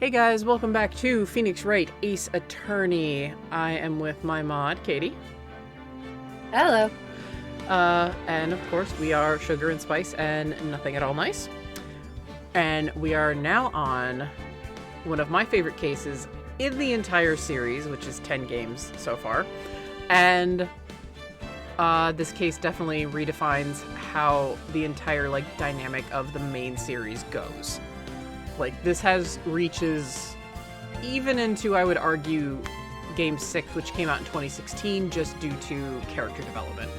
Hey guys, welcome back to Phoenix Wright, Ace Attorney. I am with my mod, Katie. Hello. And of course, we are Sugar and Spice and Nothing at All Nice. And we are now on one of my favorite cases in the entire series, which is 10 games so far. And this case definitely redefines how the entire dynamic of the main series goes. This reaches even into, I would argue, Game 6, which came out in 2016, just due to character development.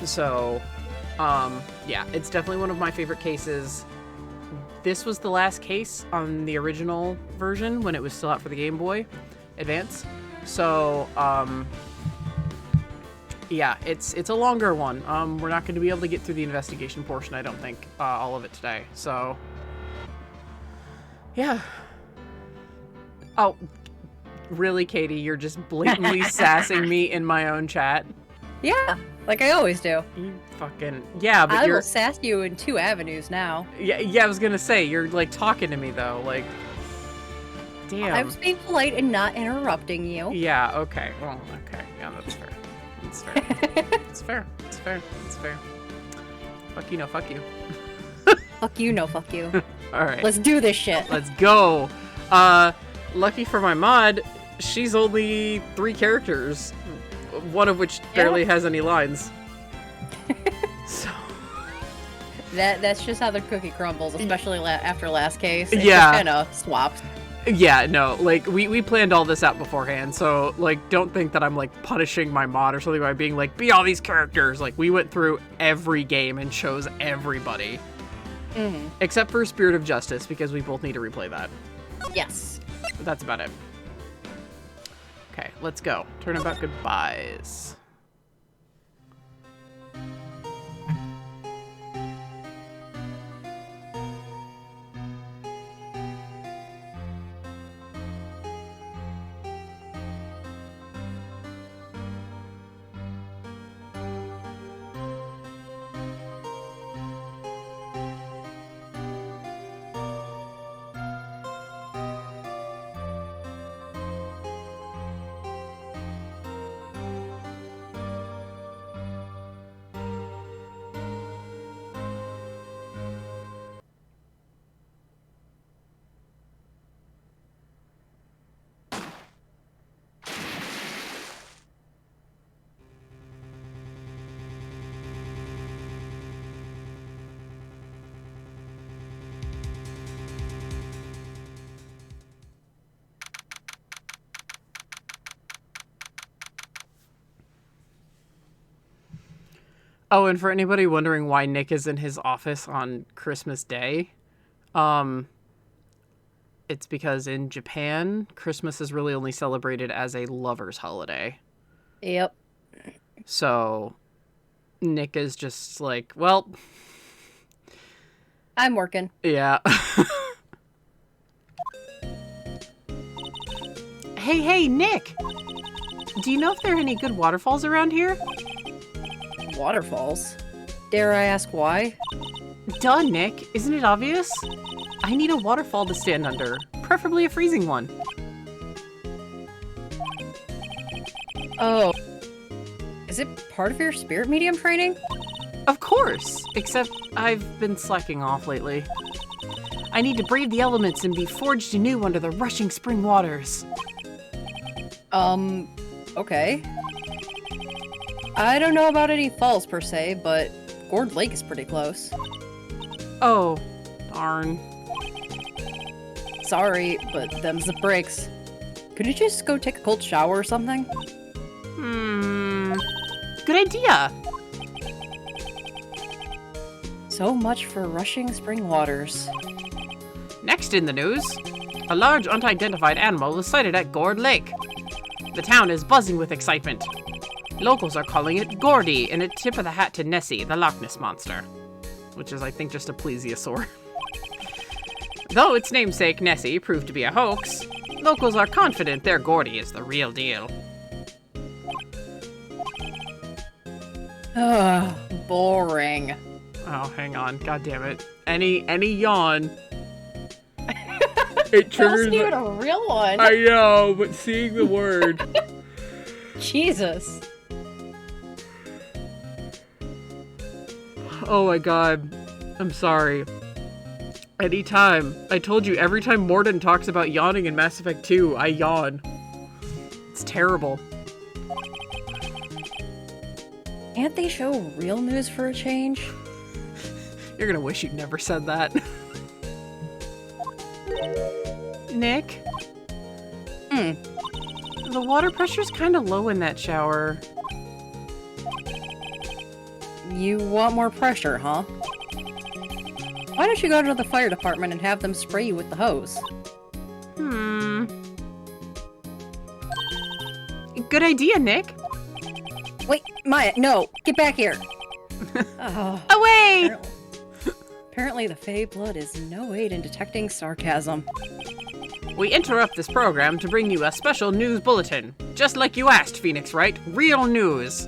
So, yeah, it's definitely one of my favorite cases. This was the last case on the original version when it was still out for the Game Boy Advance. So, yeah, it's a longer one. We're not going to be able to get through the investigation portion, I don't think, all of it today. So, yeah. Oh, really, Katie? You're just blatantly sassing me in my own chat? Yeah, like I always do. You fucking... Yeah, but I will sass you in 2 avenues now. Yeah, I was gonna say, you're, talking to me, though. Damn. I was being polite and not interrupting you. Yeah, okay. Well, okay. Yeah, that's fair. That's fair. It's fair. It's fair. It's fair. Fuck you, no, fuck you. Fuck you, no fuck you. Alright. Let's do this shit. Let's go. Lucky for my mod, she's only 3 characters, one of which barely has any lines. So that's just how the cookie crumbles, especially after last case. It yeah. just kind of swapped. Yeah, no, we planned all this out beforehand, so, don't think that I'm, punishing my mod or something by being be all these characters. We went through every game and chose everybody. Mm-hmm. Except for Spirit of Justice, because we both need to replay that. Yes. But that's about it. Okay, let's go. Turnabout goodbyes. Oh, and for anybody wondering why Nick is in his office on Christmas Day, it's because in Japan, Christmas is really only celebrated as a lover's holiday. Yep. So, Nick is just well... I'm working. Yeah. Hey, Nick! Do you know if there are any good waterfalls around here? Waterfalls? Dare I ask why? Duh, Nick. Isn't it obvious? I need a waterfall to stand under, preferably a freezing one. Oh. Is it part of your spirit medium training? Of course, except I've been slacking off lately. I need to brave the elements and be forged anew under the rushing spring waters. Okay. I don't know about any falls per se, but Gourd Lake is pretty close. Oh, darn. Sorry, but them's the breaks. Could you just go take a cold shower or something? Good idea! So much for rushing spring waters. Next in the news, a large unidentified animal was sighted at Gourd Lake. The town is buzzing with excitement. Locals are calling it Gordy, and a tip of the hat to Nessie, the Loch Ness Monster. Which is, I think, just a plesiosaur. Though its namesake, Nessie, proved to be a hoax, locals are confident their Gordy is the real deal. Ugh, boring. Oh, hang on. God damn it. Any yawn. It That wasn't triggers. even a real one. I know, but seeing the word. Jesus. Oh my god. I'm sorry. Anytime. I told you, every time Morden talks about yawning in Mass Effect 2, I yawn. It's terrible. Can't they show real news for a change? You're gonna wish you'd never said that. Nick? The water pressure's kind of low in that shower. You want more pressure, huh? Why don't you go to the fire department and have them spray you with the hose? Good idea, Nick. Wait, Maya, no! Get back here! Oh, Away! apparently the Fey blood is no aid in detecting sarcasm. We interrupt this program to bring you a special news bulletin. Just like you asked, Phoenix Wright. Real news.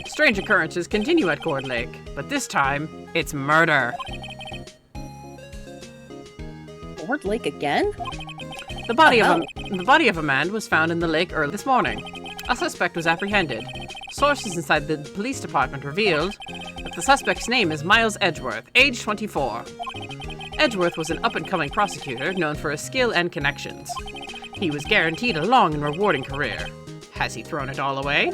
Strange occurrences continue at Cord Lake, but this time, it's murder. Cord Lake again? The body of a man was found in the lake early this morning. A suspect was apprehended. Sources inside the police department revealed that the suspect's name is Miles Edgeworth, age 24. Edgeworth was an up-and-coming prosecutor known for his skill and connections. He was guaranteed a long and rewarding career. Has he thrown it all away?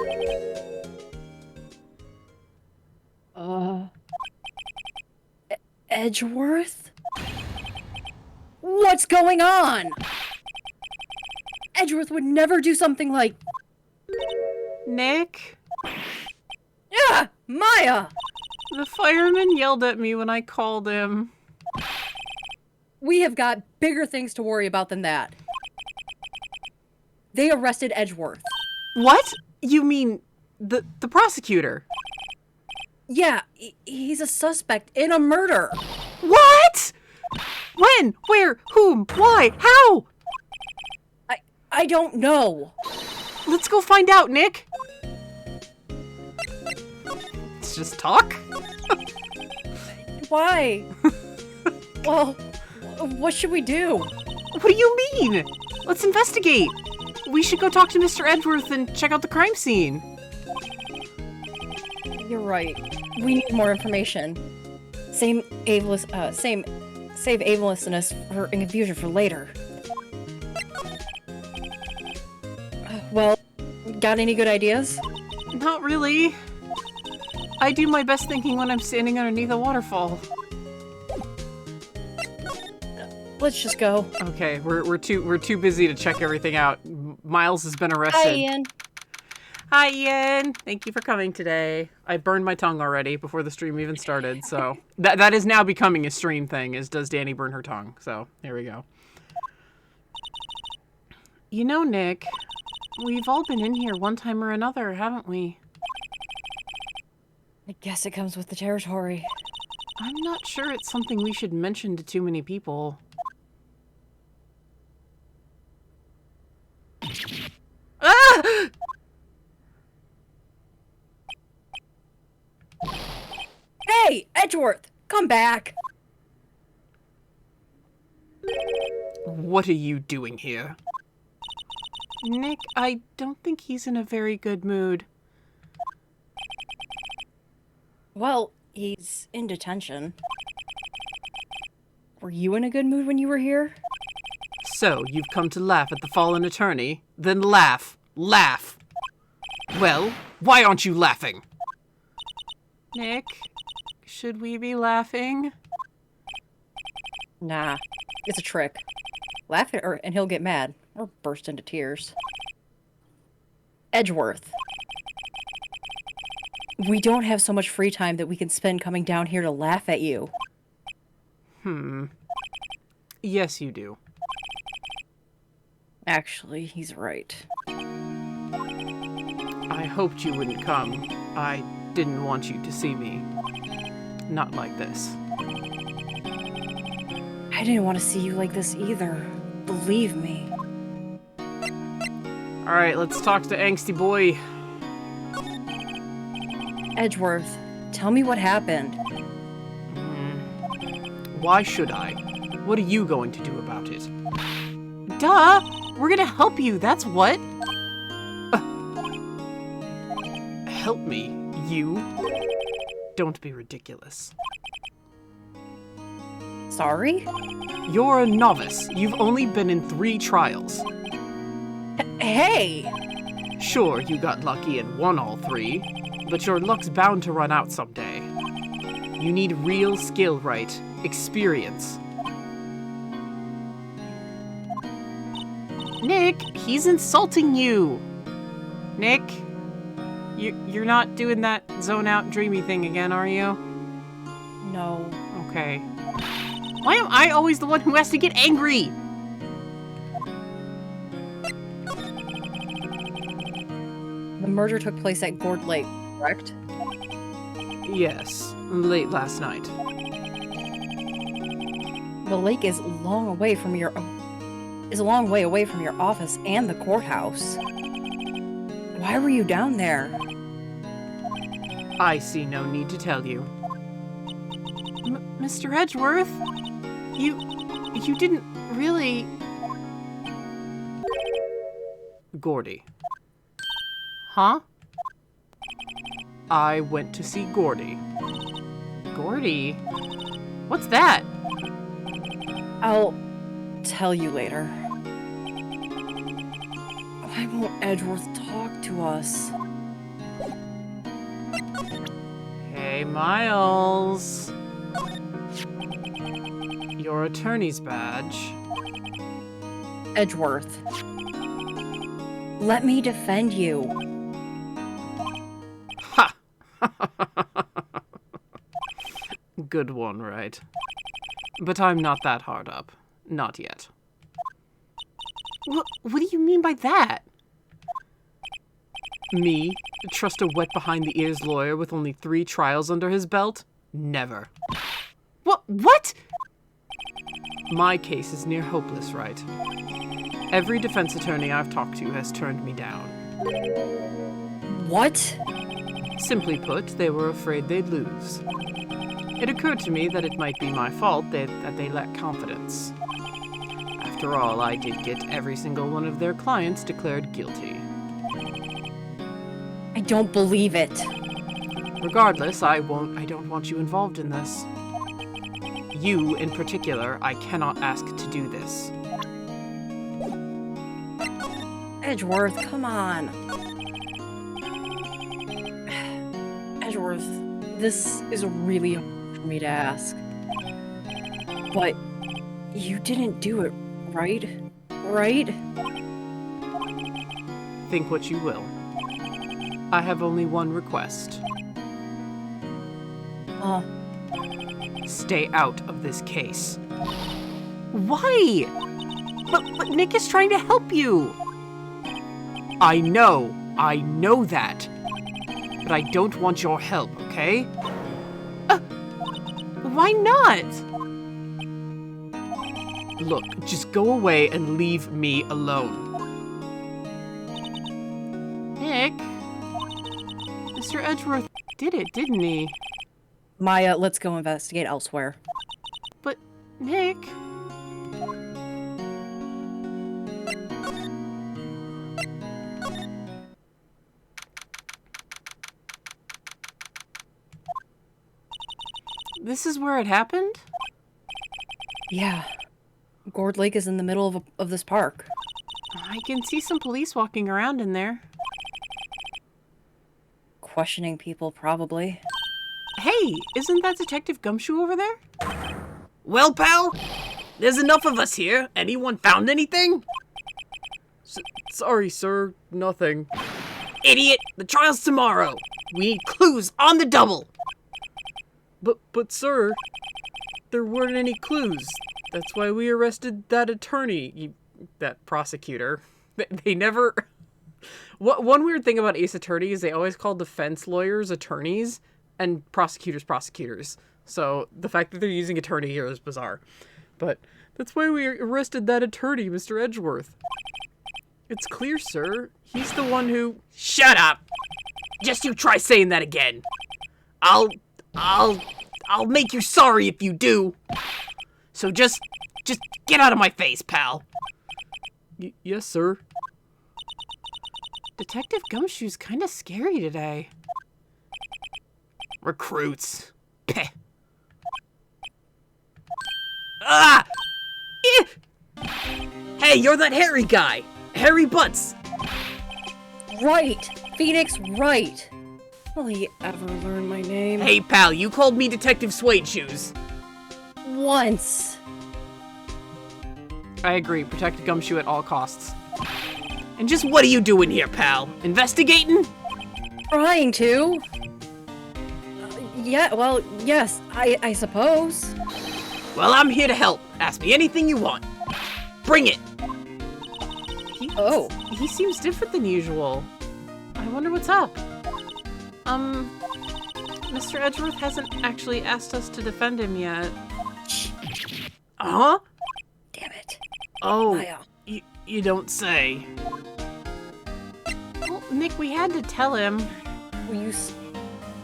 Edgeworth? What's going on? Edgeworth would never do something like... Nick? Yeah, Maya! The fireman yelled at me when I called him. We have got bigger things to worry about than that. They arrested Edgeworth. What? You mean the prosecutor? Yeah, he's a suspect in a murder. What? When? Where? Whom? Why? How? I don't know. Let's go find out, Nick. Let's just talk. Why? Well, what should we do? What do you mean? Let's investigate. We should go talk to Mr. Edgeworth and check out the crime scene. You're right. We need more information. Save aimlessness for confusion for later. Well, got any good ideas? Not really. I do my best thinking when I'm standing underneath a waterfall. Let's just go. Okay, we're too busy to check everything out. Miles has been arrested. Hi, Ian. Hi, Ian. Thank you for coming today. I burned my tongue already before the stream even started, so that is now becoming a stream thing. Is does Danny burn her tongue? So there we go. You know, Nick, we've all been in here one time or another, haven't we? I guess it comes with the territory. I'm not sure it's something we should mention to too many people. Ah! Hey, Edgeworth, come back. What are you doing here? Nick, I don't think he's in a very good mood. Well, he's in detention. Were you in a good mood when you were here? So, you've come to laugh at the fallen attorney? Then laugh. Laugh! Well, why aren't you laughing? Nick, should we be laughing? Nah, it's a trick. Laugh at her and he'll get mad, or burst into tears. Edgeworth. We don't have so much free time that we can spend coming down here to laugh at you. Yes, you do. Actually, he's right. I hoped you wouldn't come. I didn't want you to see me. Not like this. I didn't want to see you like this either. Believe me. Alright, let's talk to Angsty Boy. Edgeworth, tell me what happened. Why should I? What are you going to do about it? Duh! We're gonna help you, that's what! Help me, you? Don't be ridiculous. Sorry? You're a novice. You've only been in 3 trials. Hey! Sure, you got lucky and won all 3, but your luck's bound to run out someday. You need real skill, Wright. Experience. Nick, he's insulting you! Nick, you're not doing that zone-out dreamy thing again, are you? No. Okay. Why am I always the one who has to get angry? The murder took place at Gourd Lake, correct? Yes, late last night. The lake is a long way away from your office and the courthouse. Why were you down there? I see no need to tell you. Mr. Edgeworth? You didn't really... Gordy. Huh? I went to see Gordy. Gordy? What's that? I'll tell you later. Why won't Edgeworth talk to us? Hey, Miles. Your attorney's badge. Edgeworth. Let me defend you. Ha! Good one, right? But I'm not that hard up. Not yet. What do you mean by that? Me? Trust a wet behind-the-ears lawyer with only 3 trials under his belt? Never. What? My case is near hopeless, right? Every defense attorney I've talked to has turned me down. What? Simply put, they were afraid they'd lose. It occurred to me that it might be my fault that they lacked confidence. After all, I did get every single one of their clients declared guilty. I don't believe it. Regardless, I don't want you involved in this. You, in particular, I cannot ask to do this. Edgeworth, come on. Edgeworth, this is really hard for me to ask. But you didn't do it, right? Right? Think what you will. I have only one request. Stay out of this case. Why? But Nick is trying to help you. I know that. But I don't want your help, okay? Why not? Look, just go away and leave me alone. Nick? Mr. Edgeworth did it, didn't he? Maya, let's go investigate elsewhere. But, Nick... This is where it happened? Yeah. Gourd Lake is in the middle of this park. I can see some police walking around in there. Questioning people, probably. Hey, isn't that Detective Gumshoe over there? Well, pal, there's enough of us here. Anyone found anything? Sorry, sir. Nothing. Idiot! The trial's tomorrow. We need clues on the double. But sir, there weren't any clues. That's why we arrested that attorney, that prosecutor. They never... One weird thing about Ace Attorney is they always call defense lawyers attorneys and prosecutors. So the fact that they're using attorney here is bizarre. But that's why we arrested that attorney, Mr. Edgeworth. It's clear, sir. He's the one who... Shut up! Just you try saying that again. I'll make you sorry if you do. So just Just get out of my face, pal. Yes, sir. Detective Gumshoe's kind of scary today. Recruits. Peh. Ah! Eh! Hey, you're that hairy guy! Hairy Butts! Wright! Phoenix Wright! Will he ever learn my name? Hey, pal, you called me Detective Suede Shoes. Once! I agree. Protect Gumshoe at all costs. And just what are you doing here, pal? Investigating? Trying to. Yeah, well, yes, I suppose. Well, I'm here to help. Ask me anything you want. Bring it! He seems different than usual. I wonder what's up. Mr. Edgeworth hasn't actually asked us to defend him yet. Huh? Damn it. Oh, Maya. you don't say. Well, Nick, we had to tell him. Will you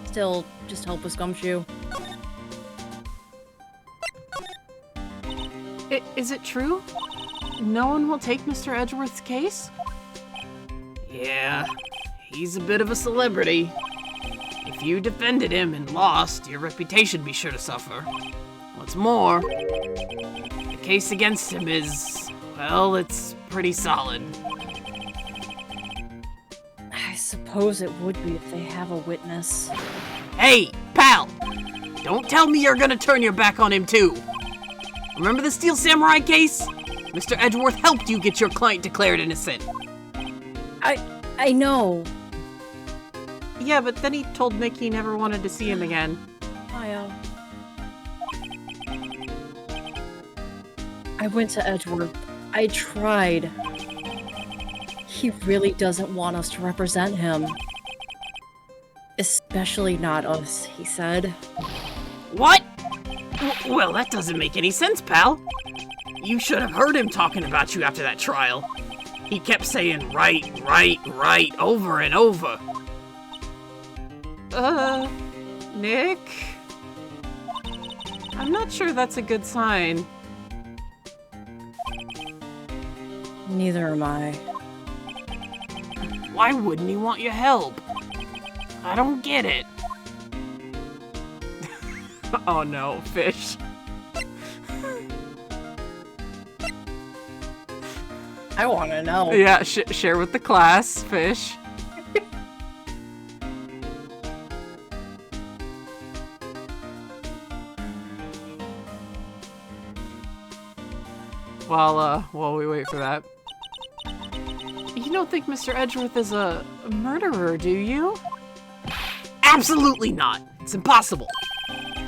still just help with Gumshoe? Is it true? No one will take Mr. Edgeworth's case? Yeah, he's a bit of a celebrity. If you defended him and lost, your reputation would be sure to suffer. What's more, the case against him is, well, it's pretty solid. I suppose it would be if they have a witness. Hey, pal! Don't tell me you're gonna turn your back on him too. Remember the Steel Samurai case? Mr. Edgeworth helped you get your client declared innocent. I know. Yeah, but then he told Nick he never wanted to see him again. Maya. I went to Edgeworth. I tried. He really doesn't want us to represent him. Especially not us, he said. What? Well, that doesn't make any sense, pal. You should have heard him talking about you after that trial. He kept saying right, over and over. Nick? I'm not sure that's a good sign. Neither am I. Why wouldn't he want your help? I don't get it. Oh no, fish. I want to know. Yeah, share with the class, fish. While we wait for that. You don't think Mr. Edgeworth is a murderer, do you? Absolutely not! It's impossible!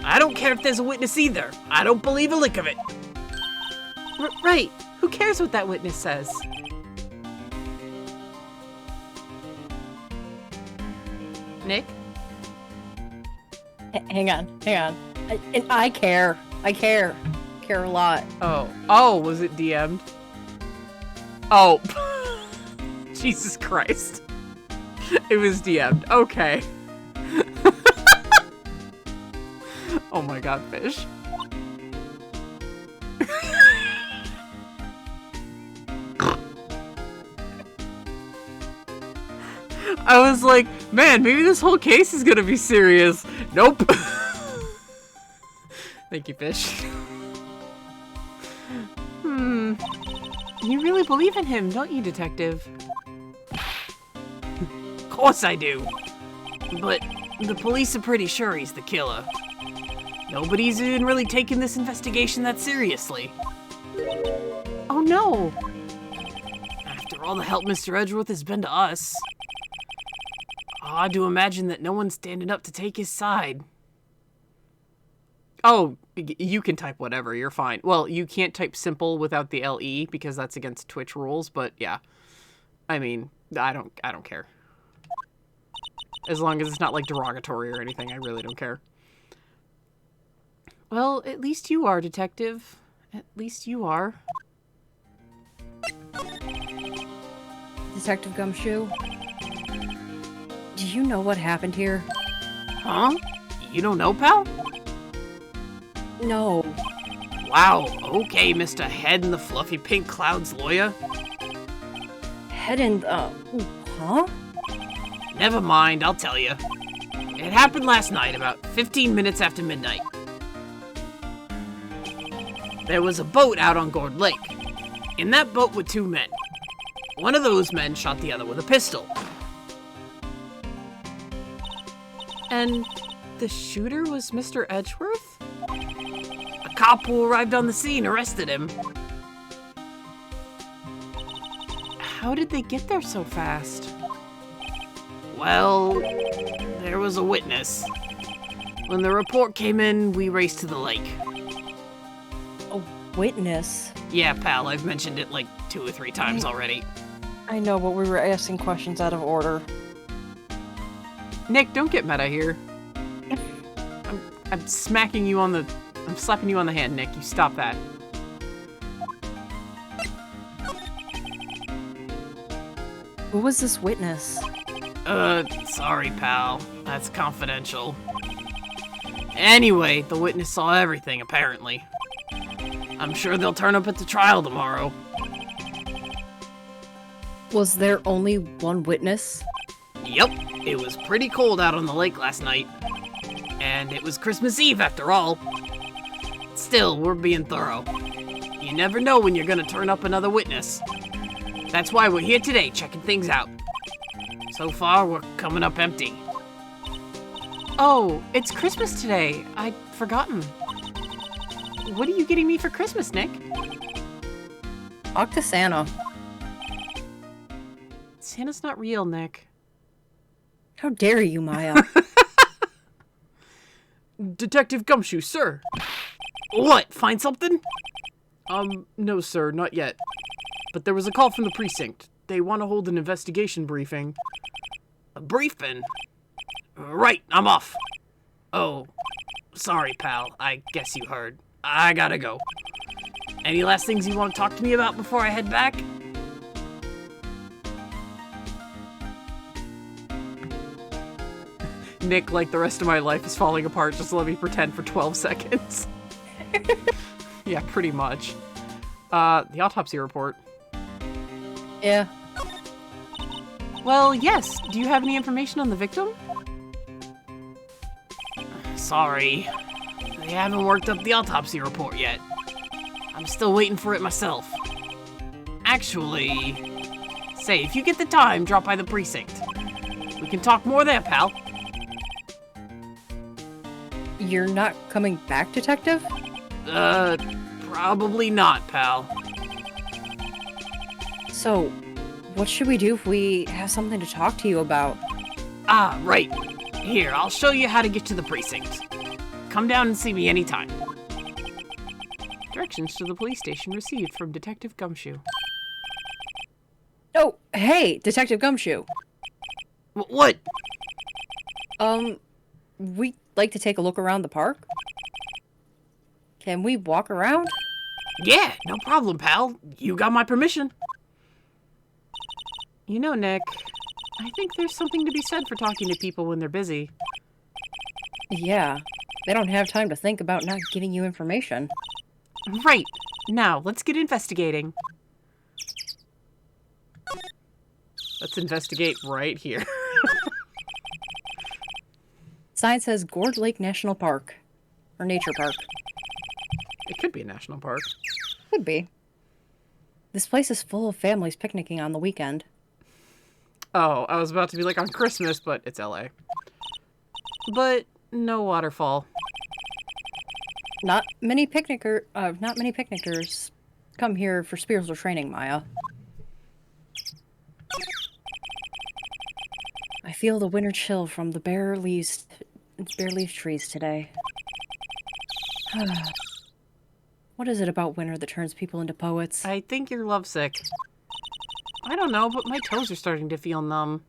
I don't care if there's a witness either. I don't believe a lick of it. Right. Who cares what that witness says? Nick? Hang on. And I care. Care a lot. Oh, was it DM'd? Oh. Jesus Christ. It was DM'd. Okay. Oh my god, fish. I was like, man, maybe this whole case is gonna be serious. Nope. Thank you, fish. You really believe in him, don't you, detective? Of course I do. But the police are pretty sure he's the killer. Nobody's even really taken this investigation that seriously. Oh no! After all the help Mr. Edgeworth has been to us, odd to imagine that no one's standing up to take his side. Oh, you can type whatever, you're fine. Well, you can't type simple without the LE because that's against Twitch rules, but yeah. I mean, I don't care. As long as it's not like derogatory or anything, I really don't care. Well, at least you are, detective. At least you are. Detective Gumshoe? Do you know what happened here? Huh? You don't know, pal? No. Wow, okay, Mr. Head in the Fluffy Pink Cloud's lawyer. Head in huh? Never mind, I'll tell you. It happened last night, about 15 minutes after midnight. There was a boat out on Gourd Lake. In that boat were 2 men. One of those men shot the other with a pistol. And the shooter was Mr. Edgeworth? A cop who arrived on the scene arrested him. How did they get there so fast? Well, there was a witness. When the report came in, we raced to the lake. A witness? Yeah, pal, I've mentioned it like 2 or 3 times already. I know, but we were asking questions out of order. Nick, don't get meta here. I'm smacking you on the... I'm slapping you on the hand, Nick. You stop that. Who was this witness? Sorry, pal. That's confidential. Anyway, the witness saw everything, apparently. I'm sure they'll turn up at the trial tomorrow. Was there only one witness? Yep, it was pretty cold out on the lake last night. And it was Christmas Eve after all. Still, we're being thorough. You never know when you're gonna turn up another witness. That's why we're here today, checking things out. So far, we're coming up empty. Oh, it's Christmas today. I'd forgotten. What are you getting me for Christmas, Nick? Talk to Santa. Santa's not real, Nick. How dare you, Maya? Detective Gumshoe, sir. What, find something? No, sir, not yet. But there was a call from the precinct. They want to hold an investigation briefing. A briefing? Right, I'm off. Oh, sorry, pal. I guess you heard. I gotta go. Any last things you want to talk to me about before I head back? Nick, like the rest of my life is falling apart, just let me pretend for 12 seconds. Yeah, pretty much. The autopsy report. Yeah. Well, yes. Do you have any information on the victim? Sorry. They haven't worked up the autopsy report yet. I'm still waiting for it myself. Actually... Say, if you get the time, drop by the precinct. We can talk more there, pal. You're not coming back, Detective? Probably not, pal. So, what should we do if we have something to talk to you about? Ah, right. Here, I'll show you how to get to the precinct. Come down and see me anytime. Directions to the police station received from Detective Gumshoe. Oh, hey, Detective Gumshoe. What? We'd like to take a look around the park. Can we walk around? Yeah, no problem, pal. You got my permission. You know, Nick, I think there's something to be said for talking to people when they're busy. Yeah, they don't have time to think about not giving you information. Right. Now, let's get investigating. Let's investigate right here. Sign says Gourd Lake National Park. Or Nature Park. It could be a national park. Could be. This place is full of families picnicking on the weekend. Oh, I was about to be like on Christmas, but it's LA. But no waterfall. Not many picnickers come here for spiritual training, Maya. I feel the winter chill from the bare leaf trees today. What is it about winter that turns people into poets? I think you're lovesick. I don't know, but my toes are starting to feel numb.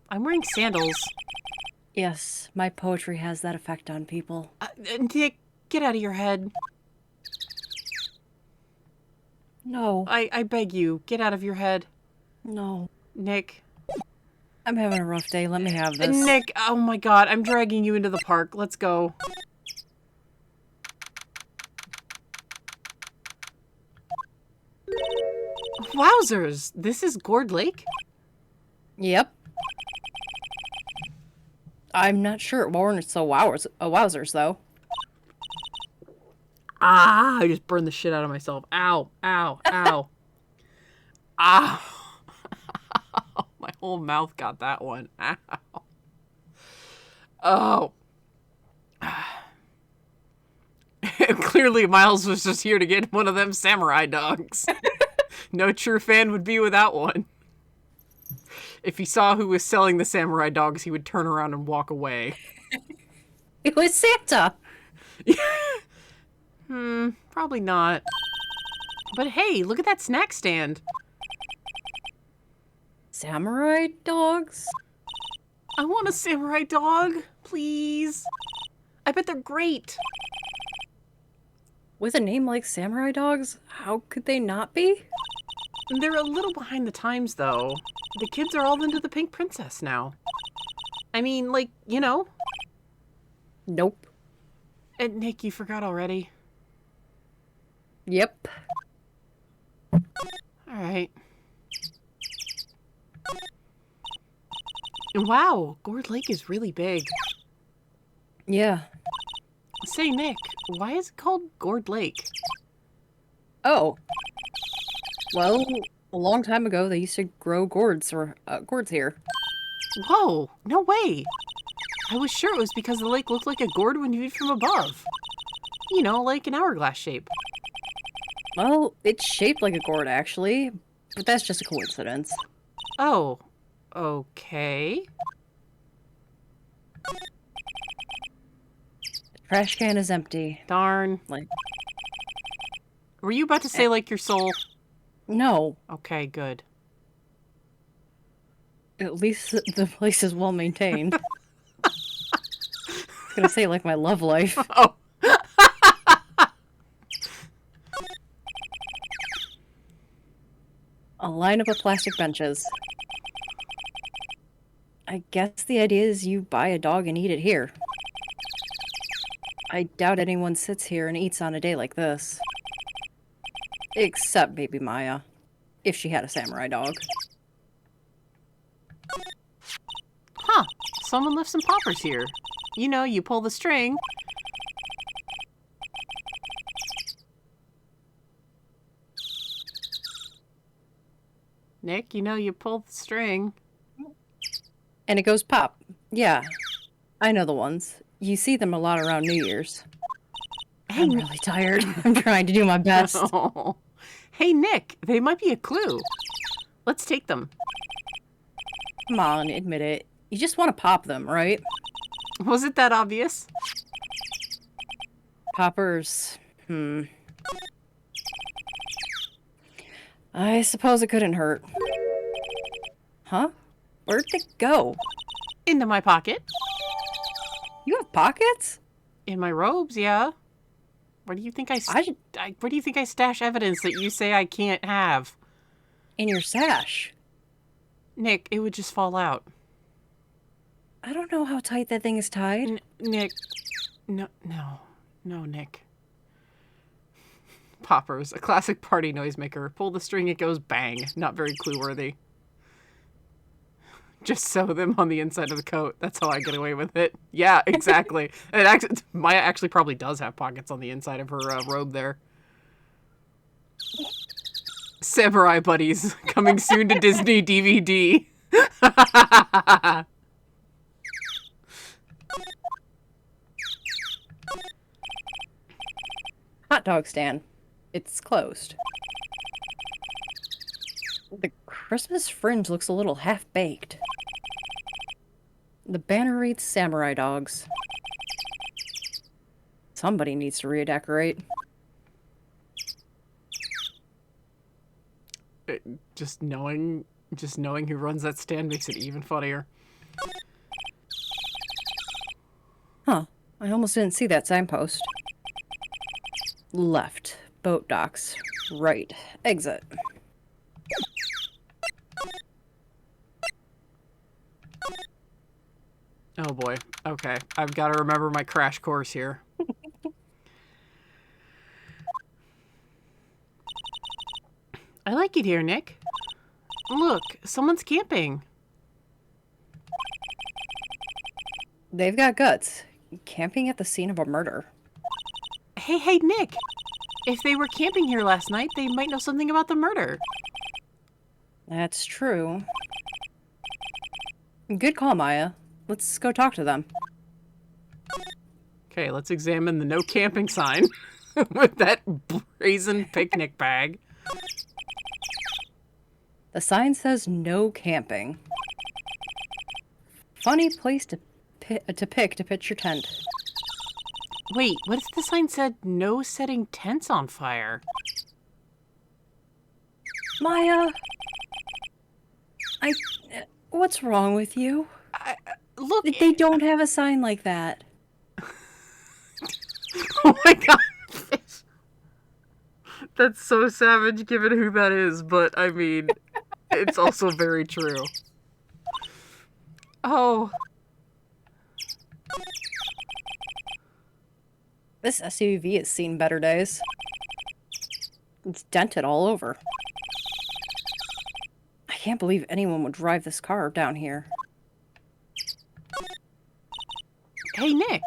I'm wearing sandals. Yes, my poetry has that effect on people. Nick, get out of your head. No. I beg you, get out of your head. No. Nick. I'm having a rough day. Let me have this. Nick, oh my god, I'm dragging you into the park. Let's go. Wowzers! This is Gourd Lake? Yep. I'm not sure it warrants so wowzers, though. Ah! I just burned the shit out of myself. Ow! Ow! Ow! Ow! My whole mouth got that one. Ow! Oh! Clearly, Miles was just here to get one of them samurai dogs. No true fan would be without one. If he saw who was selling the samurai dogs, he would turn around and walk away. It was Santa. Probably not. But hey, look at that snack stand. Samurai dogs? I want a samurai dog, please. I bet they're great. With a name like Samurai Dogs, how could they not be? They're a little behind the times, though. The kids are all into the Pink Princess now. I mean, like, you know. Nope. And Nick, you forgot already. Yep. All right. Wow, Gourd Lake is really big. Yeah. Say, Nick, why is it called Gourd Lake? Oh. Well, a long time ago, they used to grow gourds here. Whoa, no way. I was sure it was because the lake looked like a gourd when viewed from above. You know, like an hourglass shape. Well, it's shaped like a gourd, actually, but that's just a coincidence. Oh, okay. The trash can is empty. Darn. Like, Were you about to say, like, your soul? no. Okay, good. At least the place is well maintained. I was gonna say, like, my love life. Oh. A lineup of plastic benches. I guess the idea is you buy a dog and eat it here. I doubt anyone sits here and eats on a day like this. Except maybe Maya, if she had a samurai dog. Huh. Someone left some poppers here. You know, you pull the string. Nick, you know, you pull the string. And it goes pop. Yeah, I know the ones. You see them a lot around New Year's. I'm really tired. I'm trying to do my best. Oh. Hey, Nick, they might be a clue. Let's take them. Come on, admit it. You just want to pop them, right? Was it that obvious? Poppers. I suppose it couldn't hurt. Huh? Where'd they go? Into my pocket. You have pockets? In my robes, yeah. Where do you think where do you think I stash evidence that you say I can't have? In your sash. Nick, it would just fall out. I don't know how tight that thing is tied. Nick. No, Nick. Poppers, a classic party noisemaker. Pull the string, it goes bang. Not very clue-worthy. Just sew them on the inside of the coat. That's how I get away with it. Yeah, exactly. Maya actually probably does have pockets on the inside of her robe there. Samurai Buddies, coming soon to Disney DVD. Hot dog stand. It's closed. The Christmas fringe looks a little half-baked. The banner reads Samurai Dogs. Somebody needs to redecorate. Just knowing who runs that stand makes it even funnier. Huh. I almost didn't see that signpost. Left. Boat docks. Right. Exit. Oh boy. Okay. I've got to remember my crash course here. I like it here, Nick. Look, someone's camping. They've got guts. Camping at the scene of a murder. Hey, Nick. If they were camping here last night, they might know something about the murder. That's true. Good call, Maya. Let's go talk to them. Okay, let's examine the no camping sign with that brazen picnic bag. The sign says no camping. Funny place to pick to pitch your tent. Wait, what if the sign said no setting tents on fire? Maya, what's wrong with you? Look, They don't have a sign like that. oh my god. That's so savage given who that is, but I mean, it's also very true. Oh. This SUV has seen better days. It's dented all over. I can't believe anyone would drive this car down here. Hey, Nick.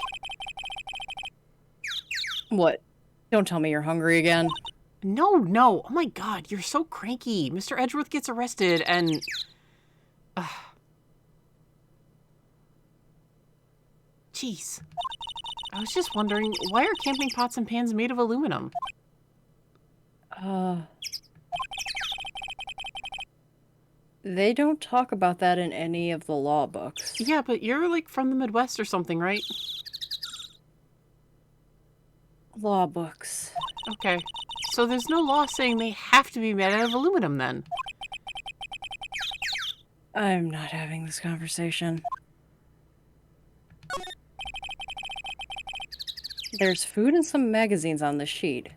What? Don't tell me you're hungry again. No. Oh my god, you're so cranky. Mr. Edgeworth gets arrested and... Jeez. I was just wondering, why are camping pots and pans made of aluminum? They don't talk about that in any of the law books. Yeah, but you're like from the Midwest or something, right? Law books. Okay. So there's no law saying they have to be made out of aluminum then. I'm not having this conversation. There's food and some magazines on this sheet.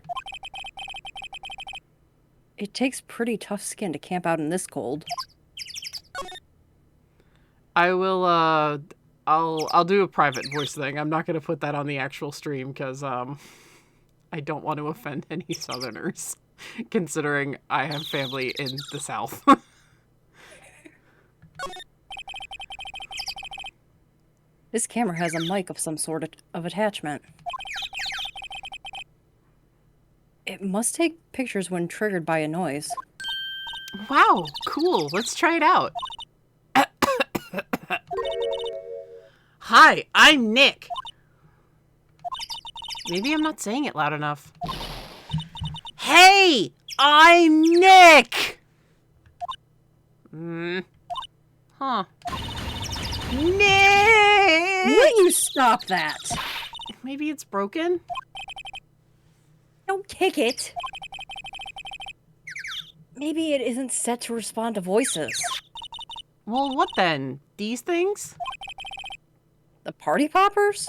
It takes pretty tough skin to camp out in this cold. I will, I'll do a private voice thing. I'm not going to put that on the actual stream because, I don't want to offend any Southerners, considering I have family in the South. This camera has a mic of some sort of attachment. It must take pictures when triggered by a noise. Wow, cool. Let's try it out. Hi, I'm Nick. Maybe I'm not saying it loud enough. Hey, I'm Nick! Huh. Nick! Will you stop that? Maybe it's broken? Don't kick it. Maybe it isn't set to respond to voices. Well, what then? These things? The party poppers?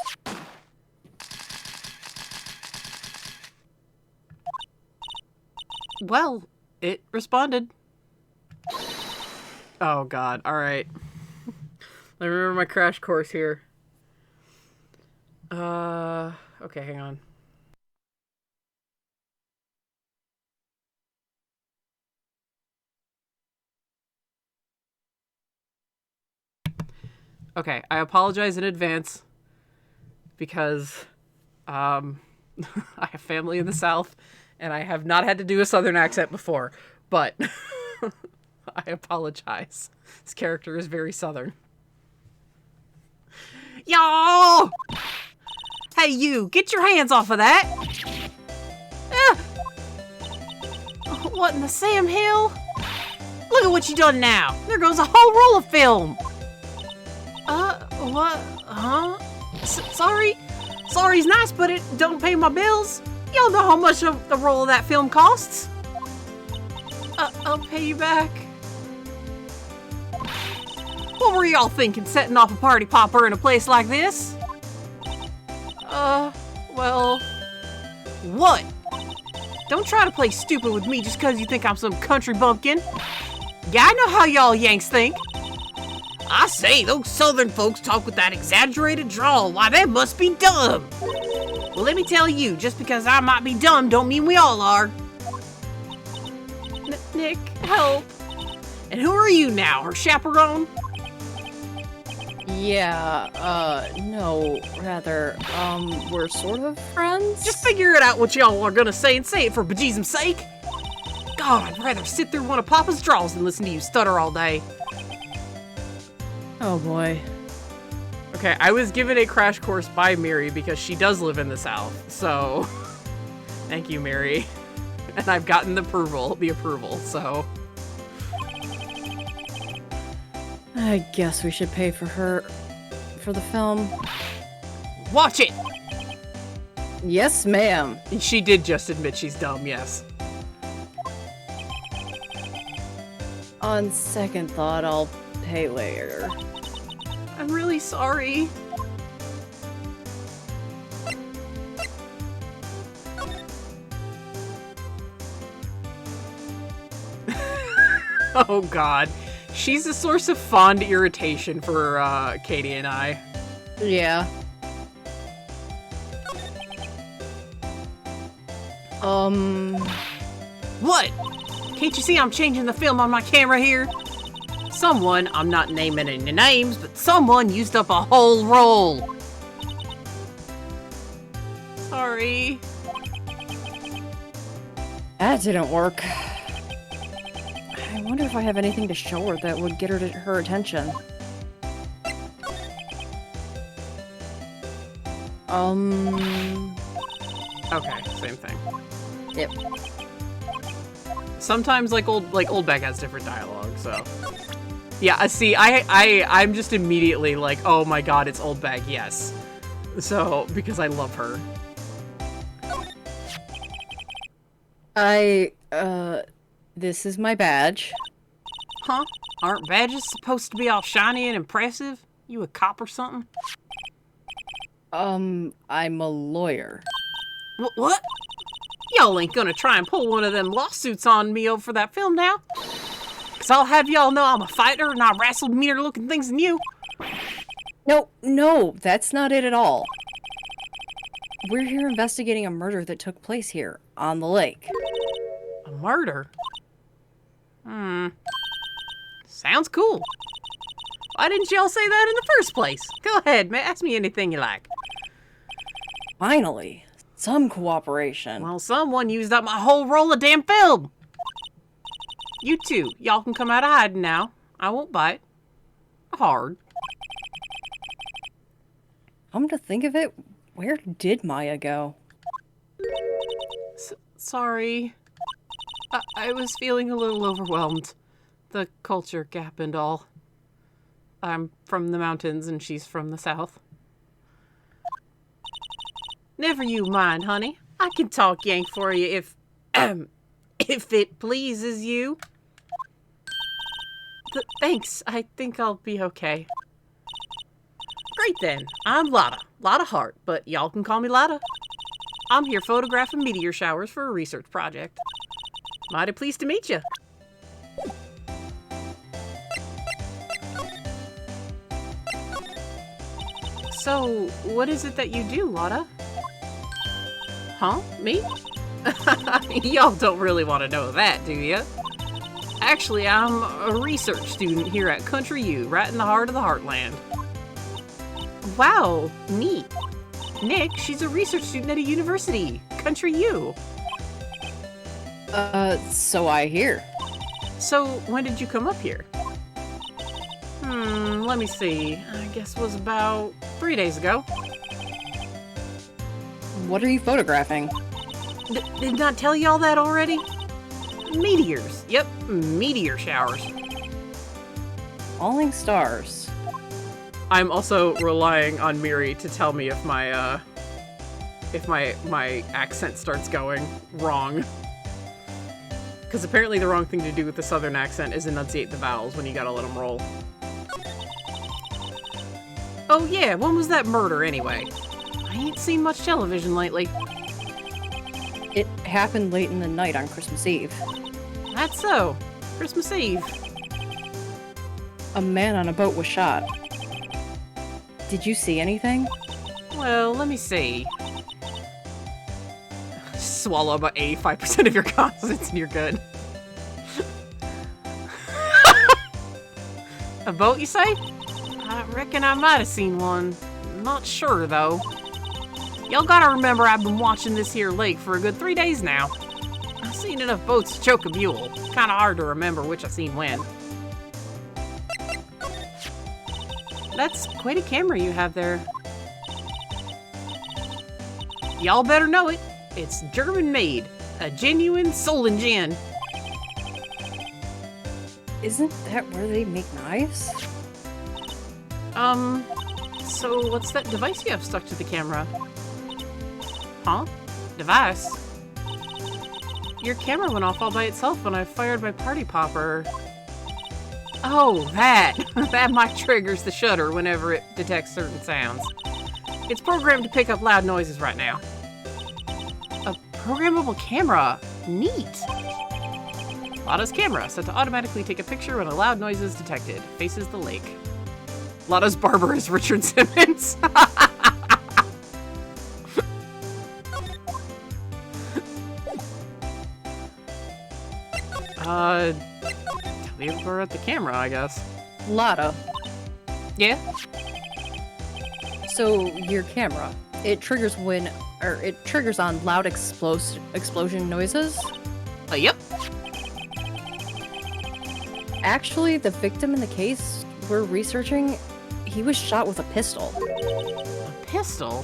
Well, it responded. Oh god, alright. I remember my crash course here. Okay, hang on. Okay, I apologize in advance because I have family in the South and I have not had to do a Southern accent before, but I apologize. This character is very Southern. Y'all! Hey you, get your hands off of that! Ah! What in the Sam Hill? Look at what you done now! There goes a whole roll of film! What? Huh? Sorry? Sorry's nice, but it don't pay my bills. Y'all know how much of the roll of that film costs? I'll pay you back. What were y'all thinking, setting off a party popper in a place like this? Well... What? Don't try to play stupid with me just because you think I'm some country bumpkin. Yeah, I know how y'all Yanks think. I say, those Southern folks talk with that exaggerated drawl. Why, they must be dumb. Well, let me tell you, just because I might be dumb don't mean we all are. Nick, help. And who are you now, her chaperone? Yeah, no, rather, we're sort of friends? Just figure it out what y'all are gonna say and say it for bejesus's sake. God, I'd rather sit through one of Papa's draws than listen to you stutter all day. Oh boy. Okay, I was given a crash course by Miri because she does live in the South, so thank you, Miri. And I've gotten the approval, so. I guess we should pay for the film. Watch it! Yes, ma'am. She did just admit she's dumb, yes. On second thought, I'll pay later. I'm really sorry. Oh god. She's a source of fond irritation for Katie and I. Yeah. What? Can't you see I'm changing the film on my camera here? Someone, I'm not naming any names, but someone used up a whole roll. Sorry. That didn't work. I wonder if I have anything to show her that would get her attention. Okay, same thing. Yep. Sometimes old Beck has different dialogue, so. Yeah, see, I'm just immediately like, oh my god, it's Old Bag, yes. So, because I love her. This is my badge. Huh? Aren't badges supposed to be all shiny and impressive? You a cop or something? I'm a lawyer. What? Y'all ain't gonna try and pull one of them lawsuits on me over that film now? Cause I'll have y'all know I'm a fighter and I wrestled meaner looking things than you. No, that's not it at all. We're here investigating a murder that took place here, on the lake. A murder? Sounds cool. Why didn't y'all say that in the first place? Go ahead, man, ask me anything you like. Finally, some cooperation. Well, someone used up my whole roll of damn film. You two, y'all can come out of hiding now. I won't bite. Hard. Come to think of it, where did Maya go? Sorry. I was feeling a little overwhelmed. The culture gap and all. I'm from the mountains and she's from the south. Never you mind, honey. I can talk Yank for you if it pleases you. Thanks. I think I'll be okay. Great then. I'm Lotta. Lotta Hart, but y'all can call me Lotta. I'm here photographing meteor showers for a research project. Mighty pleased to meet you. So, what is it that you do, Lotta? Huh? Me? Y'all don't really want to know that, do you? Actually, I'm a research student here at Country U, right in the heart of the Heartland. Wow, neat. Nick, she's a research student at a university. Country U. So I hear. So, when did you come up here? Let me see. I guess it was about 3 days ago. What are you photographing? Did not tell y'all that already? Meteors. Yep, meteor showers. Falling stars. I'm also relying on Miri to tell me if my accent starts going wrong. Because apparently the wrong thing to do with the southern accent is enunciate the vowels when you gotta let them roll. Oh yeah, when was that murder anyway? I ain't seen much television lately. It happened late in the night on Christmas Eve. That's so. Christmas Eve. A man on a boat was shot. Did you see anything? Well, let me see. Swallow about 85% of your consonants and you're good. A boat, you say? I reckon I might have seen one. Not sure, though. Y'all gotta remember I've been watching this here lake for a good 3 days now. I've seen enough boats to choke a mule. Kinda hard to remember which I seen when. That's quite a camera you have there. Y'all better know it. It's German-made. A genuine Solon gin. Isn't that where they make knives? So what's that device you have stuck to the camera? Huh? Device? Your camera went off all by itself when I fired my party popper. Oh, that! That mic triggers the shutter whenever it detects certain sounds. It's programmed to pick up loud noises right now. A programmable camera. Neat! Lotto's camera, set to automatically take a picture when a loud noise is detected. Faces the lake. Lotto's barber is Richard Simmons. We have to borrow the camera, I guess. Lotto. Yeah? So, your camera, it triggers on loud explosion noises? Yep. Actually, the victim in the case we're researching, he was shot with a pistol. A pistol?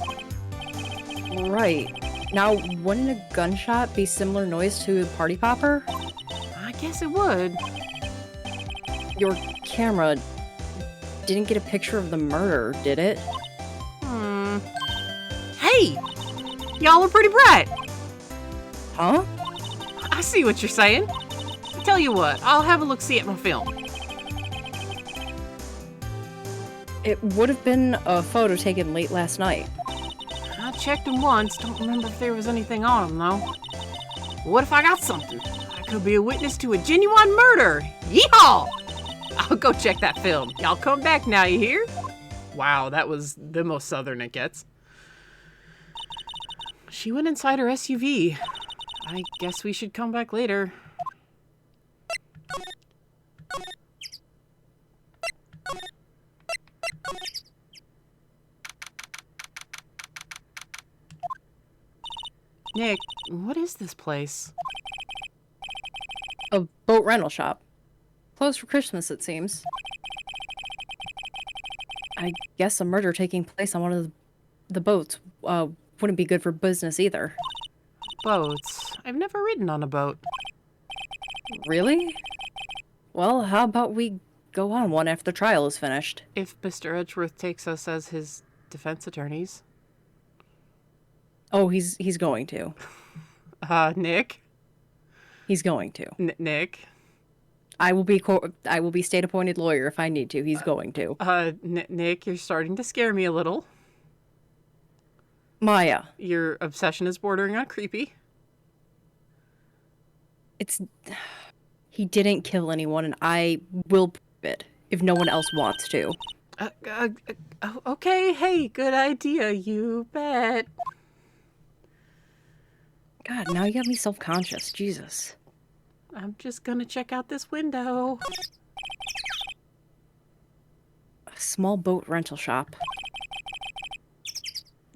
Right. Now, wouldn't a gunshot be similar noise to a party popper? I guess it would. Your camera didn't get a picture of the murder, did it? Hey! Y'all are pretty bright. Huh? I see what you're saying. Tell you what, I'll have a look-see at my film. It would have been a photo taken late last night. I checked them once, don't remember if there was anything on them, though. What if I got something? I could be a witness to a genuine murder! Yeehaw! I'll go check that film. Y'all come back now, you hear? Wow, that was the most southern it gets. She went inside her SUV. I guess we should come back later. Nick, what is this place? A boat rental shop. Closed for Christmas, it seems. I guess a murder taking place on one of the boats wouldn't be good for business either. Boats. I've never ridden on a boat. Really? Well, how about we go on one after the trial is finished? If Mr. Edgeworth takes us as his defense attorneys. Oh, he's going to. Nick? He's going to. Nick? I will be state appointed lawyer if I need to. He's going to. Nick, you're starting to scare me a little. Maya. Your obsession is bordering on creepy. He didn't kill anyone, and I will prove it if no one else wants to. Okay, hey, good idea, you bet. God, now you got me self-conscious. Jesus. I'm just gonna check out this window. A small boat rental shop.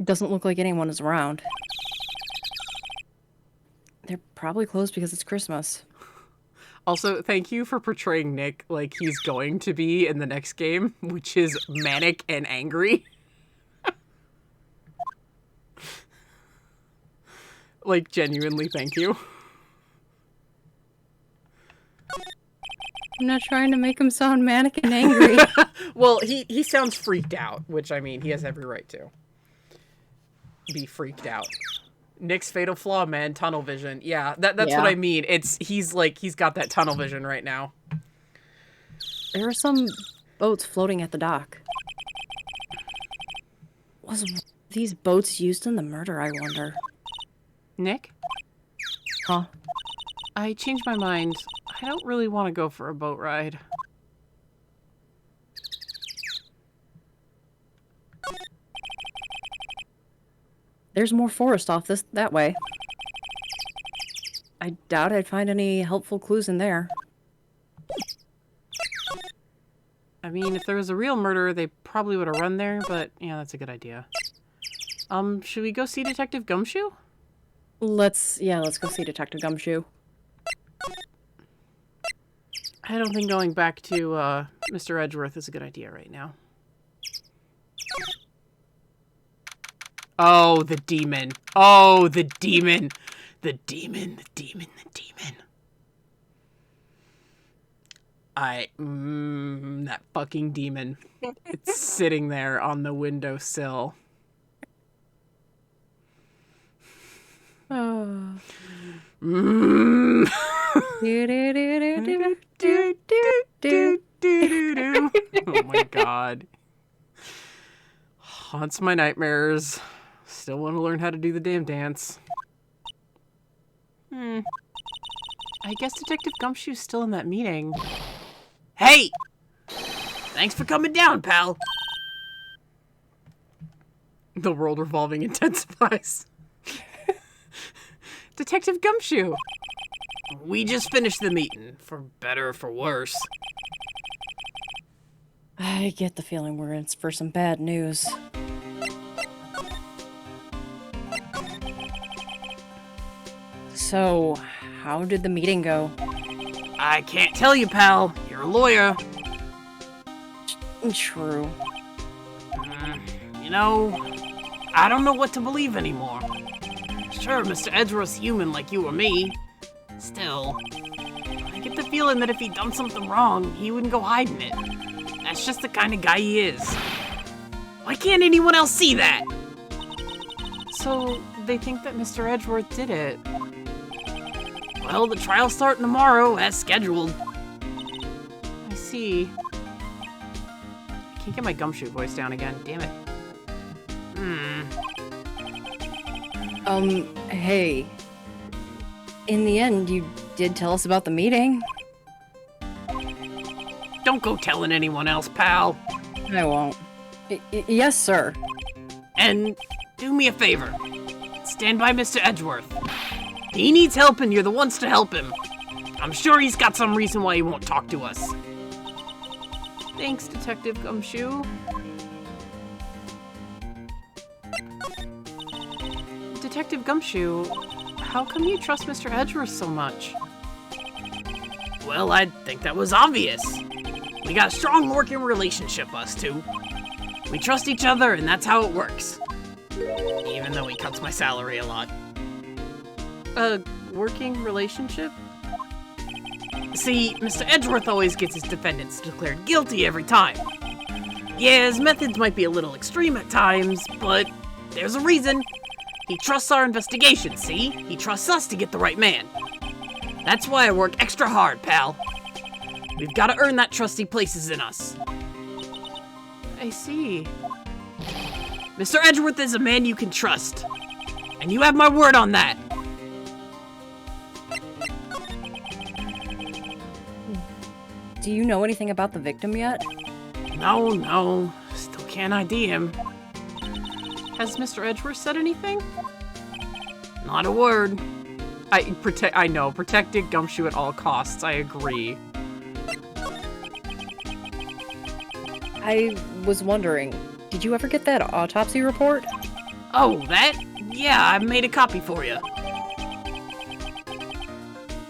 Doesn't look like anyone is around. They're probably closed because it's Christmas. Also, thank you for portraying Nick like he's going to be in the next game, which is manic and angry. Like, genuinely, thank you. I'm not trying to make him sound manic and angry. Well, he sounds freaked out, which, I mean, he has every right to be freaked out. Nick's fatal flaw, man, tunnel vision. Yeah, that's what I mean. He's got that tunnel vision right now. There are some boats floating at the dock. Was these boats used in the murder, I wonder? Nick? Huh? I changed my mind. I don't really want to go for a boat ride. There's more forest off that way. I doubt I'd find any helpful clues in there. I mean, if there was a real murder, they probably would have run there, but yeah, that's a good idea. Should we go see Detective Gumshoe? Let's go see Detective Gumshoe. I don't think going back to Mr. Edgeworth is a good idea right now. Oh, the demon. Oh, the demon. The demon, the demon, the demon. That fucking demon. It's sitting there on the windowsill. Oh. Oh my god. Haunts my nightmares. Still want to learn how to do the damn dance. I guess Detective Gumshoe's still in that meeting. Hey! Thanks for coming down, pal. The world revolving intensifies. Detective Gumshoe! We just finished the meeting, for better or for worse. I get the feeling we're in for some bad news. So, how did the meeting go? I can't tell you, pal. You're a lawyer. True. You know, I don't know what to believe anymore. Sure, Mr. Edgeworth's human like you or me. Still, I get the feeling that if he'd done something wrong, he wouldn't go hiding it. That's just the kind of guy he is. Why can't anyone else see that? So, they think that Mr. Edgeworth did it. Well, the trial's starting tomorrow, as scheduled. I see. I can't get my Gumshoe voice down again, damn it. Hey. In the end, you did tell us about the meeting. Don't go telling anyone else, pal. I won't. Yes, sir. And do me a favor. Stand by Mr. Edgeworth. He needs help and you're the ones to help him. I'm sure he's got some reason why he won't talk to us. Thanks, Detective Gumshoe. Detective Gumshoe, how come you trust Mr. Edgeworth so much? Well, I think that was obvious. We got a strong working relationship, us two. We trust each other, and that's how it works. Even though he cuts my salary a lot. A working relationship? See, Mr. Edgeworth always gets his defendants declared guilty every time. Yeah, his methods might be a little extreme at times, but there's a reason. He trusts our investigation, see? He trusts us to get the right man. That's why I work extra hard, pal. We've got to earn that trust he places in us. I see. Mr. Edgeworth is a man you can trust. And you have my word on that. Do you know anything about the victim yet? No. Still can't ID him. Has Mr. Edgeworth said anything? Not a word. I know, protecting Gumshoe at all costs, I agree. I was wondering, did you ever get that autopsy report? Oh, that? Yeah, I made a copy for you.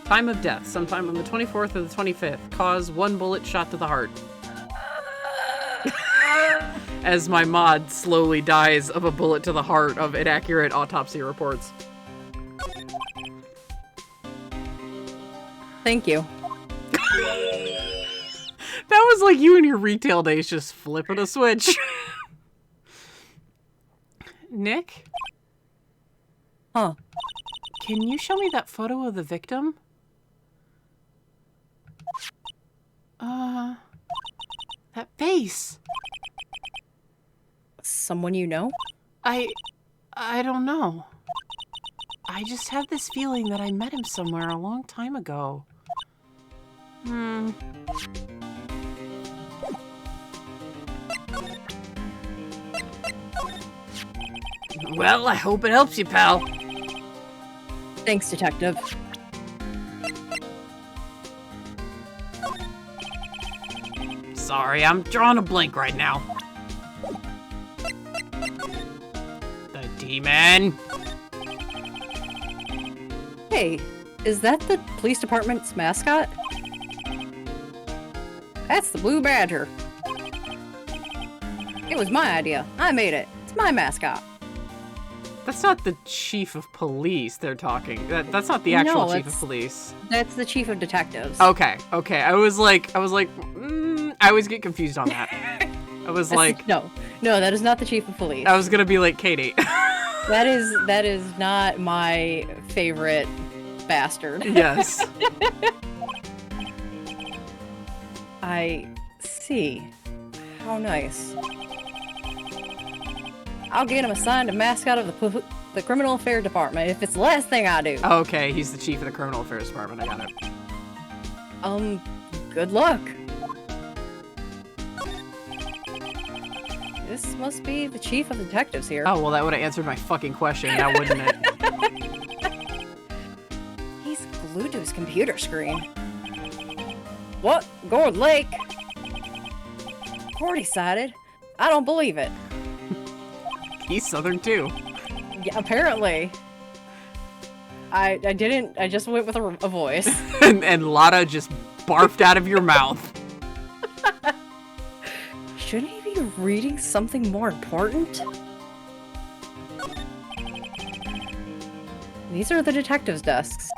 Time of death, sometime on the 24th or the 25th. Cause 1 bullet shot to the heart. As my mod slowly dies of a bullet to the heart of inaccurate autopsy reports. Thank you. That was like you and your retail days just flipping a switch. Nick? Huh. Can you show me that photo of the victim? That face. Someone you know? I don't know. I just have this feeling that I met him somewhere a long time ago. Well, I hope it helps you, pal. Thanks, Detective. Sorry, I'm drawing a blank right now. The demon. Hey, is that the police department's mascot? That's the Blue Badger. It was my idea. I made it. It's my mascot. That's not the chief of police they're talking. That's not the actual No, chief of police. That's the chief of detectives. Okay. I was like, I always get confused on that. I was like, no, that is not the chief of police. I was gonna be like, Katie. That is not my favorite bastard. Yes. I see. How nice. I'll get him assigned a mascot of the criminal affairs department if it's the last thing I do. Okay, he's the chief of the criminal affairs department. I got it. Good luck. This must be the chief of detectives here. Oh, well, that would have answered my fucking question, now wouldn't it? He's glued to his computer screen. What? Gourd Lake? Gordy sided? I don't believe it. He's Southern too. Yeah, apparently. I didn't. I just went with a voice. and Lotta just barfed out of your mouth. Shouldn't he be reading something more important? These are the detectives' desks.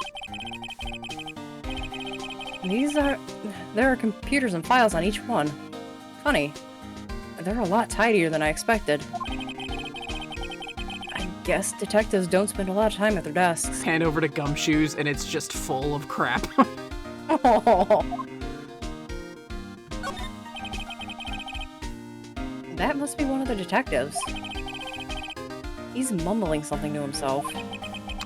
There are computers and files on each one. Funny. They're a lot tidier than I expected. I guess detectives don't spend a lot of time at their desks. Hand over to Gumshoes, and it's just full of crap. Oh. That must be one of the detectives. He's mumbling something to himself.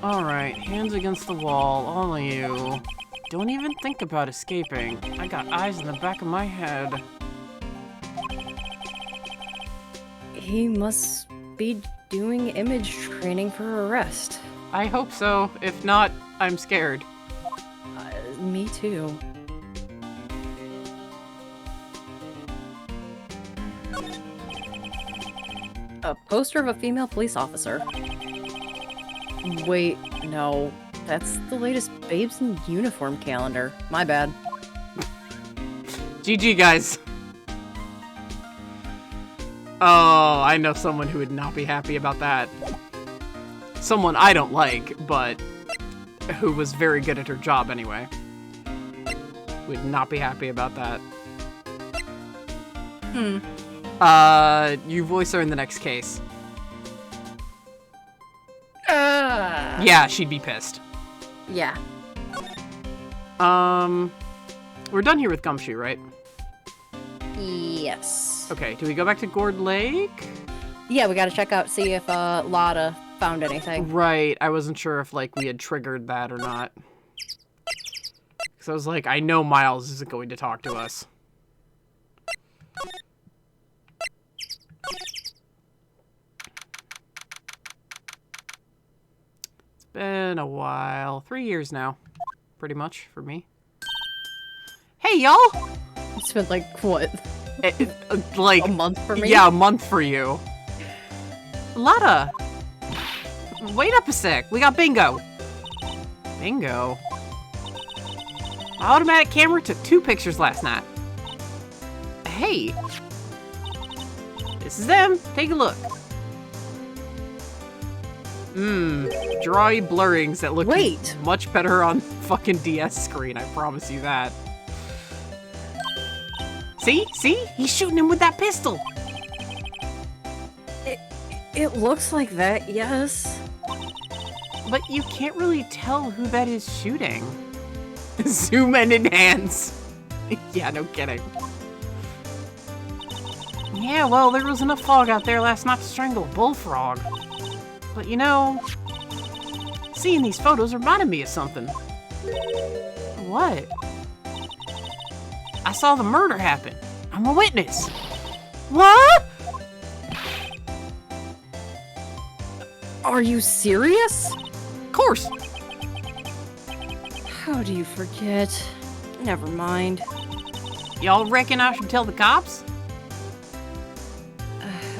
Alright, hands against the wall, all of you. Don't even think about escaping. I got eyes in the back of my head. He must be doing image training for arrest. I hope so. If not, I'm scared. Me too. A poster of a female police officer. Wait, no. That's the latest Babes in Uniform calendar. My bad. GG, guys. Oh, I know someone who would not be happy about that. Someone I don't like, but who was very good at her job anyway. Would not be happy about that. You voice her in the next case. Yeah, she'd be pissed. Yeah. We're done here with Gumshoe, right? Yes. Okay, do we go back to Gourd Lake? Yeah, we gotta check out, see if Lotta found anything. Right, I wasn't sure if, like, we had triggered that or not. Because I was like, I know Miles isn't going to talk to us. It's been a while. 3 years now. Pretty much, for me. Hey, y'all! It's been like, what? Like... A month for me? Yeah, a month for you. Lotta! Wait up a sec. We got bingo. Bingo? My automatic camera took 2 pictures last night. Hey! This is them. Take a look. Drawy blurrings that look much better on fucking DS screen, I promise you that. See? See? He's shooting him with that pistol! It looks like that, yes. But you can't really tell who that is shooting. Zoom and enhance. Yeah, no kidding. Yeah, well, there was enough fog out there last night to strangle a bullfrog. But you know, seeing these photos reminded me of something. What? I saw the murder happen. I'm a witness. What? Are you serious? Of course. How do you forget? Never mind. Y'all reckon I should tell the cops?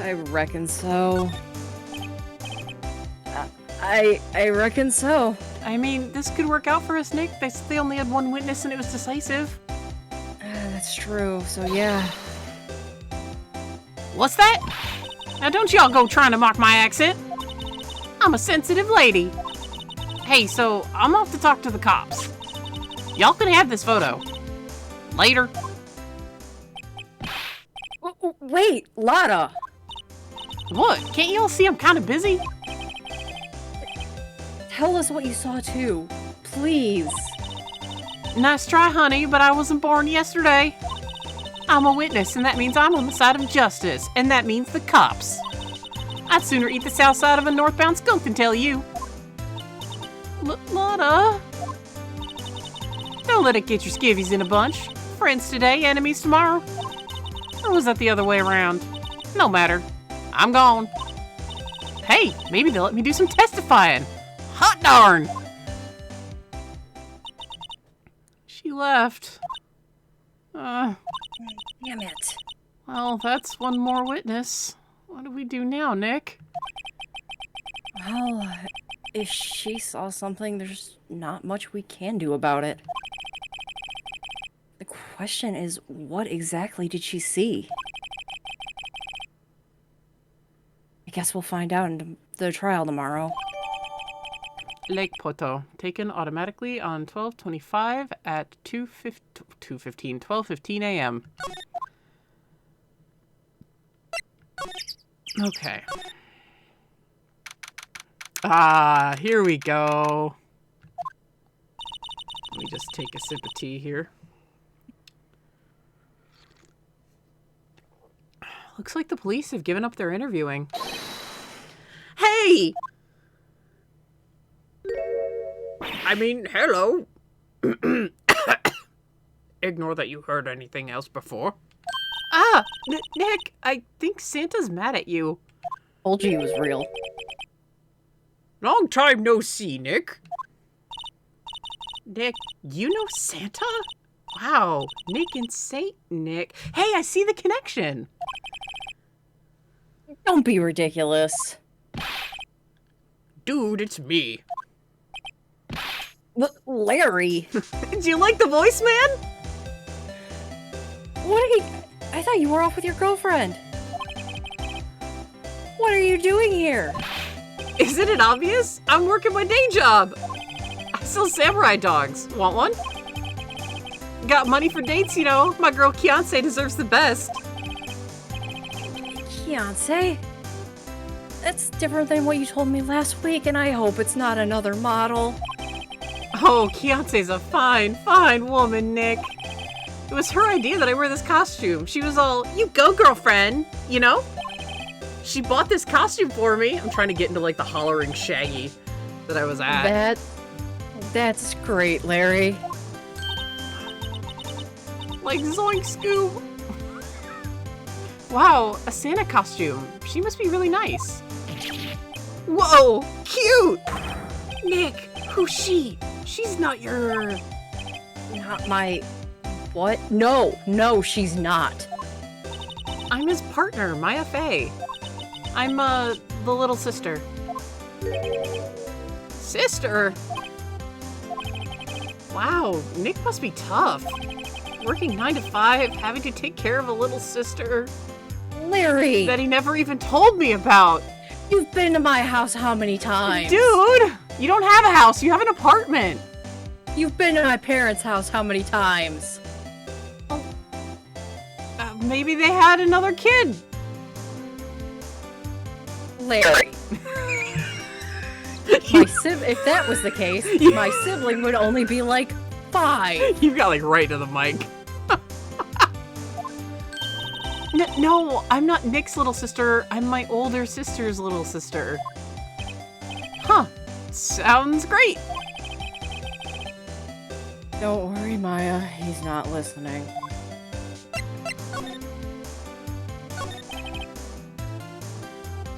I reckon so. I reckon so. I mean, this could work out for us, Nick. They only had one witness and it was decisive. That's true, so yeah. What's that? Now don't y'all go trying to mock my accent. I'm a sensitive lady. Hey, so I'm off to talk to the cops. Y'all can have this photo. Later. Wait, Lotta! What? Can't y'all see I'm kind of busy? Tell us what you saw too. Please. Nice try, honey, but I wasn't born yesterday. I'm a witness, and that means I'm on the side of justice, and that means the cops. I'd sooner eat the south side of a northbound skunk than tell you. Lotta? Don't let it get your skivvies in a bunch. Friends today, enemies tomorrow. Or was that the other way around? No matter. I'm gone. Hey, maybe they'll let me do some testifying. Hot darn! She left. Damn it. Well, that's one more witness. What do we do now, Nick? Well, if she saw something, there's not much we can do about it. The question is, what exactly did she see? I guess we'll find out in the trial tomorrow. Lake Poto, taken automatically on 12/25 at 12:15 a.m. Okay. Here we go. Let me just take a sip of tea here. Looks like the police have given up their interviewing. Hey! I mean, hello. Ignore that you heard anything else before. Nick, I think Santa's mad at you. Told you he was real. Long time no see, Nick. Nick, you know Santa? Wow, Nick and Saint Nick. Hey, I see the connection. Don't be ridiculous. Dude, it's me. Larry! Do you like the voice, man? What are you... I thought you were off with your girlfriend. What are you doing here? Isn't it obvious? I'm working my day job. I sell samurai dogs. Want one? Got money for dates, you know. My girl Kianse deserves the best. Kianse? That's different than what you told me last week, and I hope it's not another model. Oh, Kianse's a fine, fine woman, Nick. It was her idea that I wear this costume. She was all, you go, girlfriend, you know? She bought this costume for me. I'm trying to get into, like, the hollering Shaggy that I was at. That's great, Larry. Like, zoink, Scoob. Wow, a Santa costume. She must be really nice. Whoa, cute! Nick, who's she? She's not your... Not my... What? No, she's not. I'm his partner, Maya Faye. I'm, the little sister. Sister? Wow, Nick must be tough. Working 9 to 5, having to take care of a little sister. Larry! That he never even told me about. You've been to my house how many times? Dude! You don't have a house, you have an apartment. You've been to my parents' house how many times? Maybe they had another kid. Larry. If that was the case, my sibling would only be like 5. You got like right to the mic. No, I'm not Nick's little sister. I'm my older sister's little sister. Huh. Sounds great. Don't worry, Maya. He's not listening.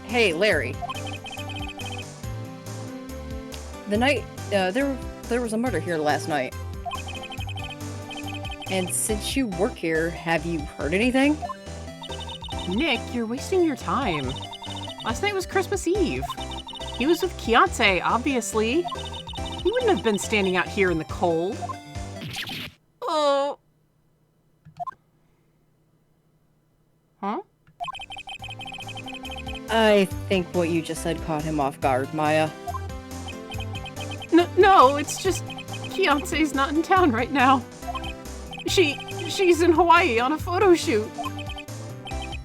Hey, Larry. The night, there was a murder here last night. And since you work here, have you heard anything? Nick, you're wasting your time. Last night was Christmas Eve. He was with Kiance, obviously. He wouldn't have been standing out here in the cold. Oh. Huh? I think what you just said caught him off guard, Maya. No, it's just Kiance's not in town right now. She's in Hawaii on a photo shoot.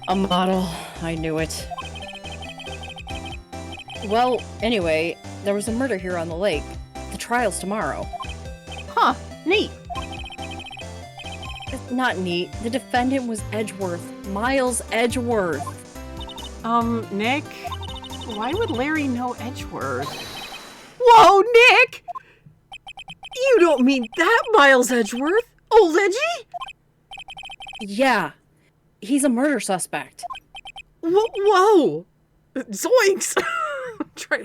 A model. I knew it. Well, anyway, there was a murder here on the lake. The trial's tomorrow. Huh, neat. It's not neat. The defendant was Edgeworth. Miles Edgeworth. Nick? Why would Larry know Edgeworth? Whoa, Nick! You don't mean that Miles Edgeworth? Old Edgy? Yeah. He's a murder suspect. Whoa! Zoinks!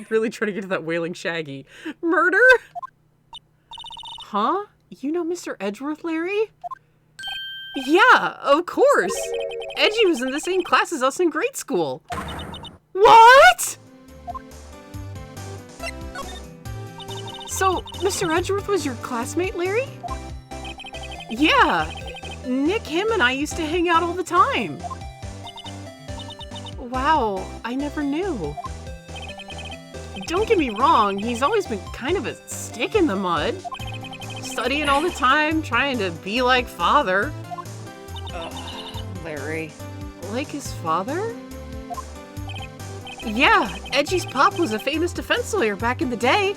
Really trying to get to that wailing Shaggy. Murder? Huh? You know Mr. Edgeworth, Larry? Yeah, of course. Edgy was in the same class as us in grade school. What? So, Mr. Edgeworth was your classmate, Larry? Yeah. Nick, him, and I used to hang out all the time. Wow, I never knew. Don't get me wrong, he's always been kind of a stick in the mud. Studying all the time, trying to be like father. Larry. Like his father? Yeah, Edgy's pop was a famous defense lawyer back in the day.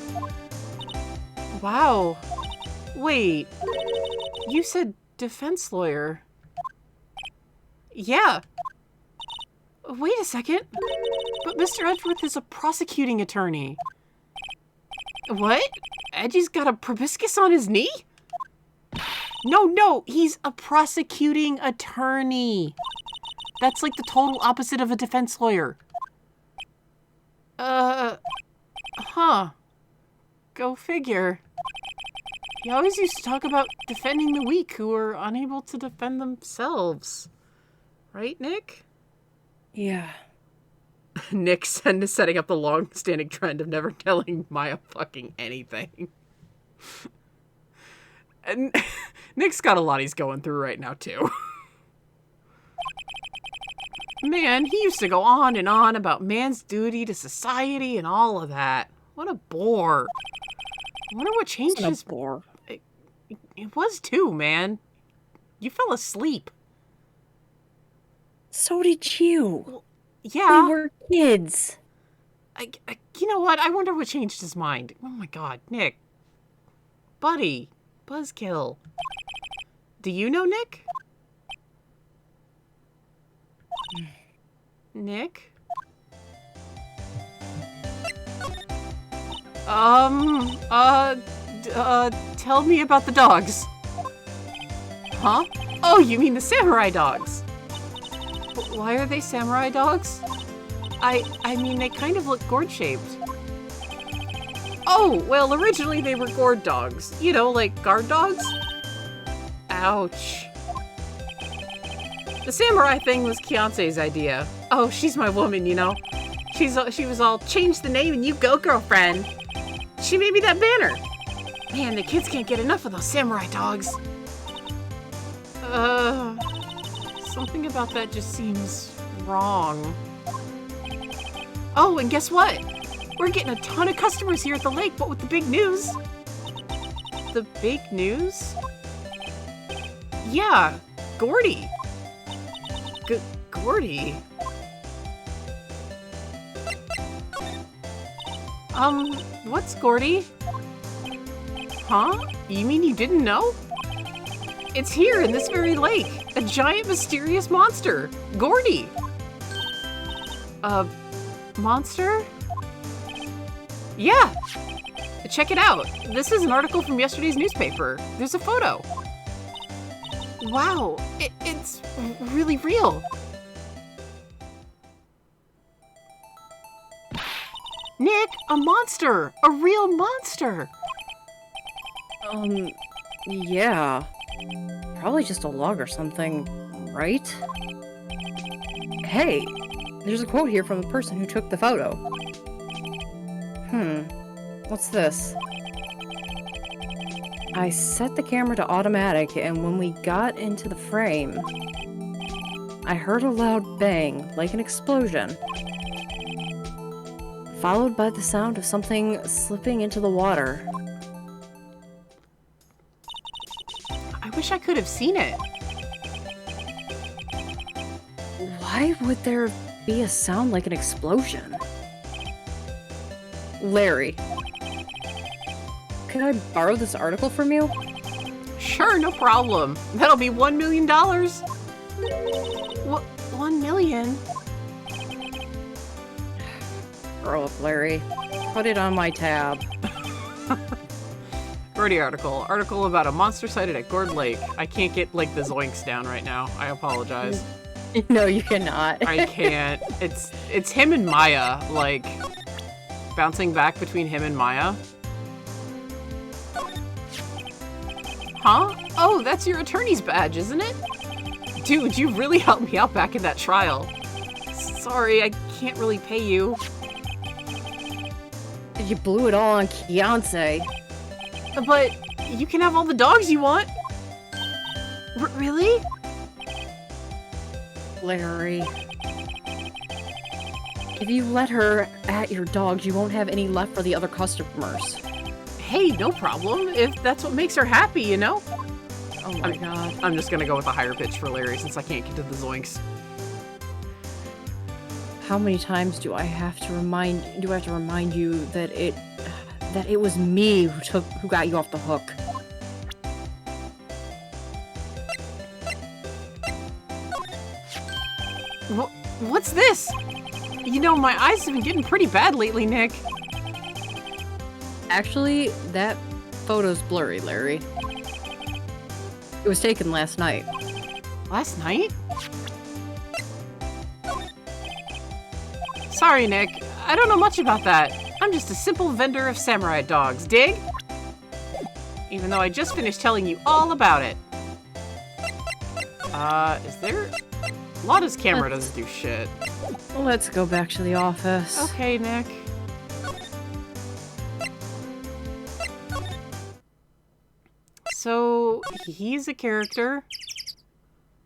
Wow. Wait, you said defense lawyer. Yeah. Wait a second. But Mr. Edgeworth is a prosecuting attorney. What? Edgy's got a proboscis on his knee? No, he's a prosecuting attorney. That's like the total opposite of a defense lawyer. Huh. Go figure. He always used to talk about defending the weak who are unable to defend themselves. Right, Nick? Yeah. Nick setting up the long-standing trend of never telling Maya fucking anything. And Nick's got a lot he's going through right now, too. Man, he used to go on and on about man's duty to society and all of that. What a bore. I wonder what changed his... bore. It was too, man. You fell asleep. So did you. Well, yeah. We were kids. You know what? I wonder what changed his mind. Oh my god, Nick. Buddy. Buzzkill. Do you know Nick? Nick? Tell me about the dogs. Huh? Oh, you mean the samurai dogs. Why are they samurai dogs? I mean, they kind of look gourd-shaped. Oh, well, originally they were gourd dogs. You know, like guard dogs? Ouch. The samurai thing was Kiance's idea. Oh, she's my woman, you know? She was all, change the name and you go, girlfriend. She made me that banner. Man, the kids can't get enough of those samurai dogs. Something about that just seems wrong. Oh, and guess what? We're getting a ton of customers here at the lake, but with the big news. The big news? Yeah, Gordy. Gordy? What's Gordy? Huh? You mean you didn't know? It's here in this very lake. A giant mysterious monster. Gordy. A monster? Yeah. Check it out. This is an article from yesterday's newspaper. There's a photo. Wow, it's really real. Nick, a monster! A real monster! Yeah. Probably just a log or something, right? Hey, there's a quote here from the person who took the photo. What's this? I set the camera to automatic, and when we got into the frame, I heard a loud bang, like an explosion, followed by the sound of something slipping into the water. I wish I could have seen it. Why would there be a sound like an explosion? Larry, could I borrow this article from you? Sure, no problem. That'll be $1 million. What? 1 million? Grow up, Larry. Put it on my tab. Birdie article. Article about a monster sighted at Gourd Lake. I can't get, like, the zoinks down right now. I apologize. No, you cannot. I can't. It's him and Maya, like, bouncing back between him and Maya. Huh? Oh, that's your attorney's badge, isn't it? Dude, you really helped me out back in that trial. Sorry, I can't really pay you. You blew it all on Keontae. But you can have all the dogs you want. Really? Larry. If you let her at your dogs, you won't have any left for the other customers. Hey, no problem. If that's what makes her happy, you know? Oh my god. I'm just gonna go with a higher pitch for Larry since I can't get to the zoinks. How many times do I have to remind you that it was me who got you off the hook? What's this? You know, my eyes have been getting pretty bad lately, Nick. Actually, that photo's blurry, Larry. It was taken last night. Last night? Sorry, Nick. I don't know much about that. I'm just a simple vendor of samurai dogs, dig? Even though I just finished telling you all about it. Is there... Lotta's camera doesn't do shit. Let's go back to the office. Okay, Nick. So, he's a character.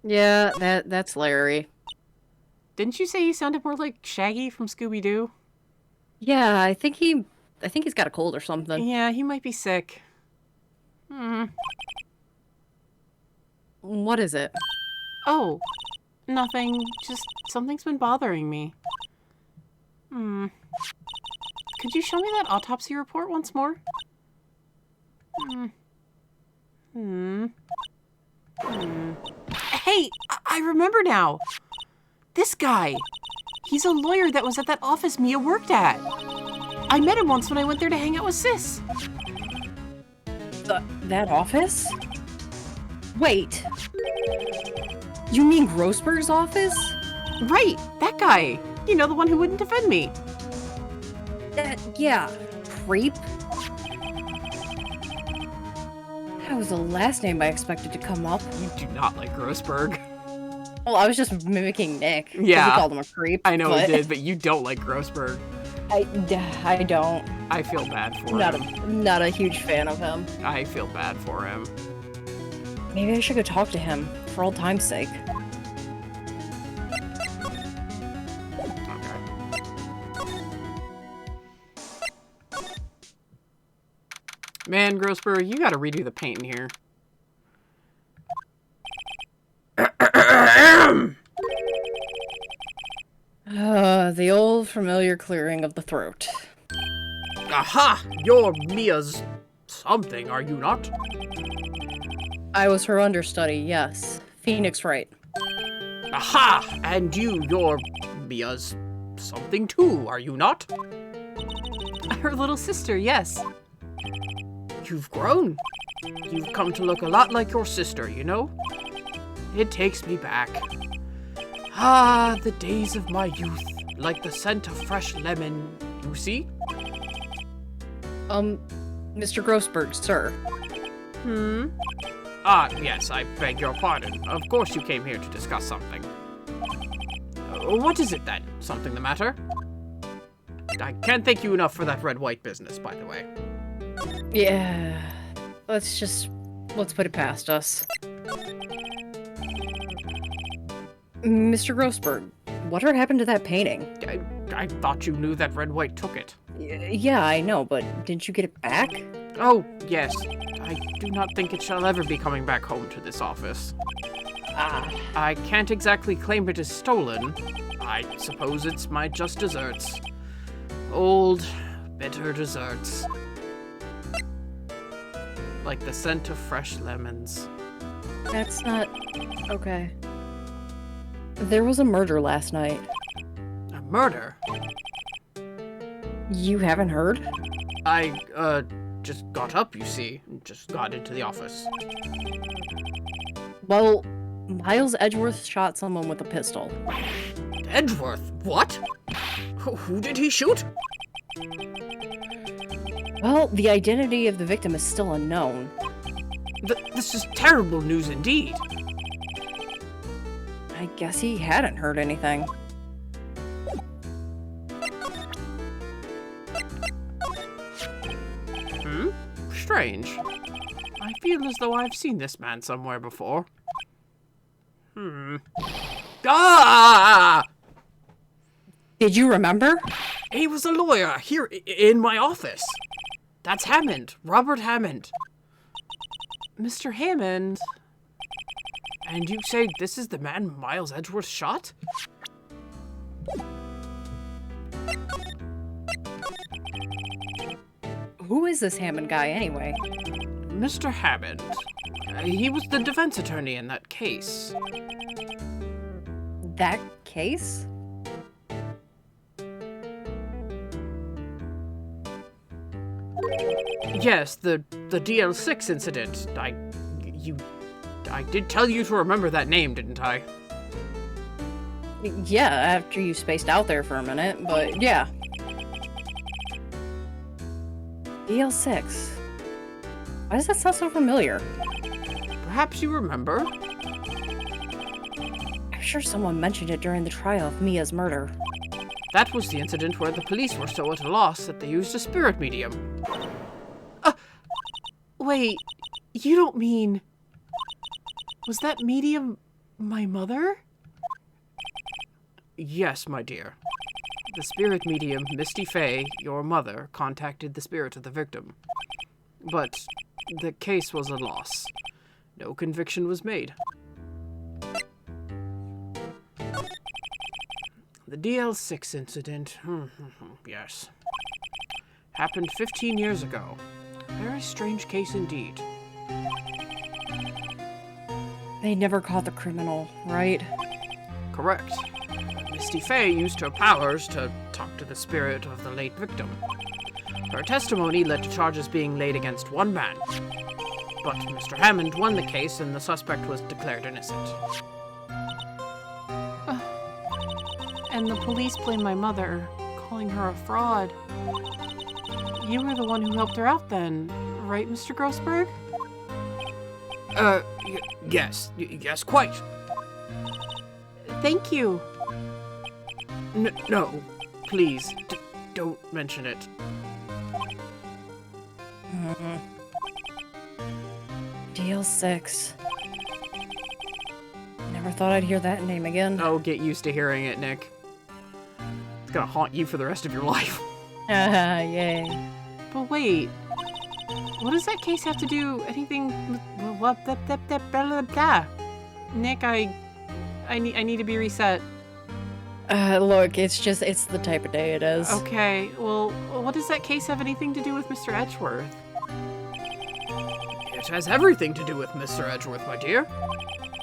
Yeah, that's Larry. Didn't you say he sounded more like Shaggy from Scooby-Doo? Yeah, I think he's got a cold or something. Yeah, he might be sick. What is it? Oh, nothing. Just something's been bothering me. Could you show me that autopsy report once more? Hey, I remember now. This guy. He's a lawyer that was at that office Mia worked at. I met him once when I went there to hang out with Sis. That office? Wait. You mean Grossberg's office? Right, that guy. You know, the one who wouldn't defend me. Yeah, creep. That was the last name I expected to come up. You do not like Grossberg. Well, I was just mimicking Nick. Yeah. He called him a creep. I know it did, but you don't like Grossberg. I don't. I feel bad for him. Not a huge fan of him. I feel bad for him. Maybe I should go talk to him, for old time's sake. Man, Grossberg, you gotta redo the paint in here. The old familiar clearing of the throat. Aha! You're Mia's something, are you not? I was her understudy, yes. Phoenix Wright. Aha! And you're Mia's something too, are you not? Her little sister, yes. You've grown. You've come to look a lot like your sister, you know? It takes me back. Ah, the days of my youth, like the scent of fresh lemon, you see? Mr. Grossberg, sir. Yes, I beg your pardon. Of course you came here to discuss something. What is it then? Something the matter? I can't thank you enough for that red-white business, by the way. Yeah. Let's put it past us. Mr. Grossberg, whatever happened to that painting? I thought you knew that red-white took it. Yeah, I know, but didn't you get it back? Oh, yes. I do not think it shall ever be coming back home to this office. I can't exactly claim it is stolen. I suppose it's my just desserts. Old, bitter desserts. Like the scent of fresh lemons. That's not... okay. There was a murder last night. A murder? You haven't heard? I, just got up, you see. Just got into the office. Well, Miles Edgeworth shot someone with a pistol. Edgeworth? What? Who did he shoot? Well, the identity of the victim is still unknown. This is terrible news indeed. I guess he hadn't heard anything. Strange. I feel as though I've seen this man somewhere before. Ah! Did you remember? He was a lawyer here in my office. That's Hammond, Robert Hammond. Mr. Hammond? And you say this is the man Miles Edgeworth shot? Who is this Hammond guy, anyway? Mr. Hammond. He was the defense attorney in that case. That case? Yes, the DL6 incident. I did tell you to remember that name, didn't I? Yeah, after you spaced out there for a minute, but yeah. DL6. Why does that sound so familiar? Perhaps you remember? I'm sure someone mentioned it during the trial of Mia's murder. That was the incident where the police were so at a loss that they used a spirit medium. Wait, you don't mean... Was that medium my mother? Yes, my dear. The spirit medium, Misty Fey, your mother, contacted the spirit of the victim. But the case was a loss. No conviction was made. The DL6 incident, yes. Happened 15 years ago. A very strange case indeed. They never caught the criminal, right? Correct. Misty Fey used her powers to talk to the spirit of the late victim. Her testimony led to charges being laid against one man. But Mr. Hammond won the case and the suspect was declared innocent. And the police blame my mother, calling her a fraud. You were the one who helped her out then, right, Mr. Grossberg? Yes, quite. Thank you. No, please, don't mention it. DL6. Never thought I'd hear that name again. Oh, get used to hearing it, Nick. It's gonna haunt you for the rest of your life. Yay. But wait, what does that case have to do anything with blah, blah, blah. Nick, I need to be reset. Look, it's the type of day it is. Okay, well, what does that case have anything to do with Mr. Edgeworth? It has everything to do with Mr. Edgeworth, my dear.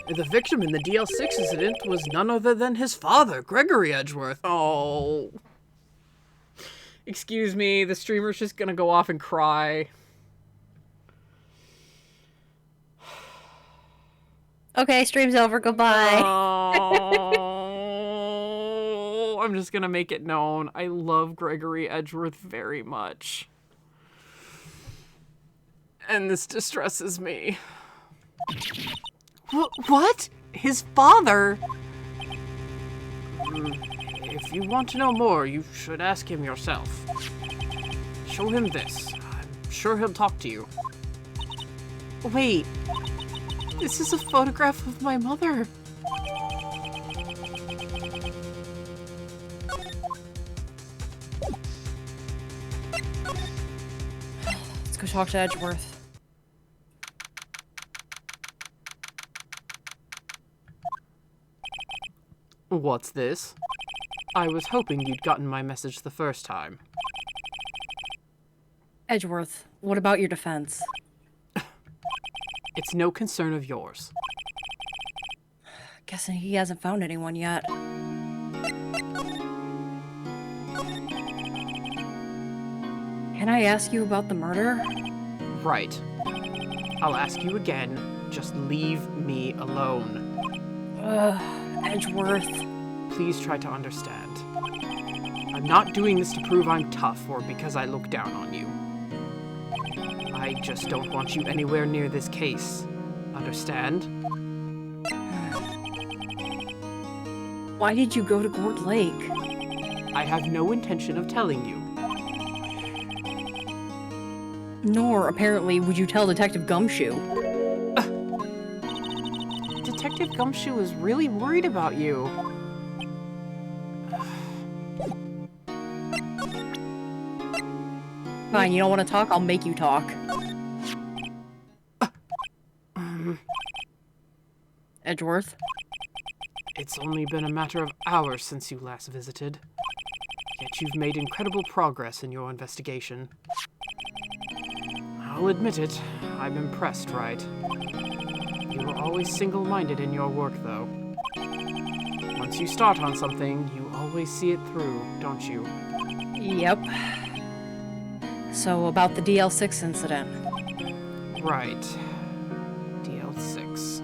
The victim in the DL6 incident was none other than his father, Gregory Edgeworth. Oh. Excuse me, the streamer's just gonna go off and cry. Okay, stream's over. Goodbye. Oh, I'm just gonna make it known. I love Gregory Edgeworth very much. And this distresses me. What? His father? If you want to know more, you should ask him yourself. Show him this. I'm sure he'll talk to you. Wait. This is a photograph of my mother. Let's go talk to Edgeworth. What's this? I was hoping you'd gotten my message the first time. Edgeworth, what about your defense? It's no concern of yours. Guessing he hasn't found anyone yet. Can I ask you about the murder? Right. I'll ask you again. Just leave me alone. Edgeworth. Please try to understand. I'm not doing this to prove I'm tough or because I look down on you. I just don't want you anywhere near this case. Understand? Why did you go to Gourd Lake? I have no intention of telling you. Nor, apparently, would you tell Detective Gumshoe. Detective Gumshoe is really worried about you. Fine, you don't want to talk? I'll make you talk. Edgeworth? It's only been a matter of hours since you last visited. Yet you've made incredible progress in your investigation. I'll admit it, I'm impressed, Wright. You were always single-minded in your work, though. Once you start on something, you always see it through, don't you? Yep. So, about the DL6 incident. Right. DL6.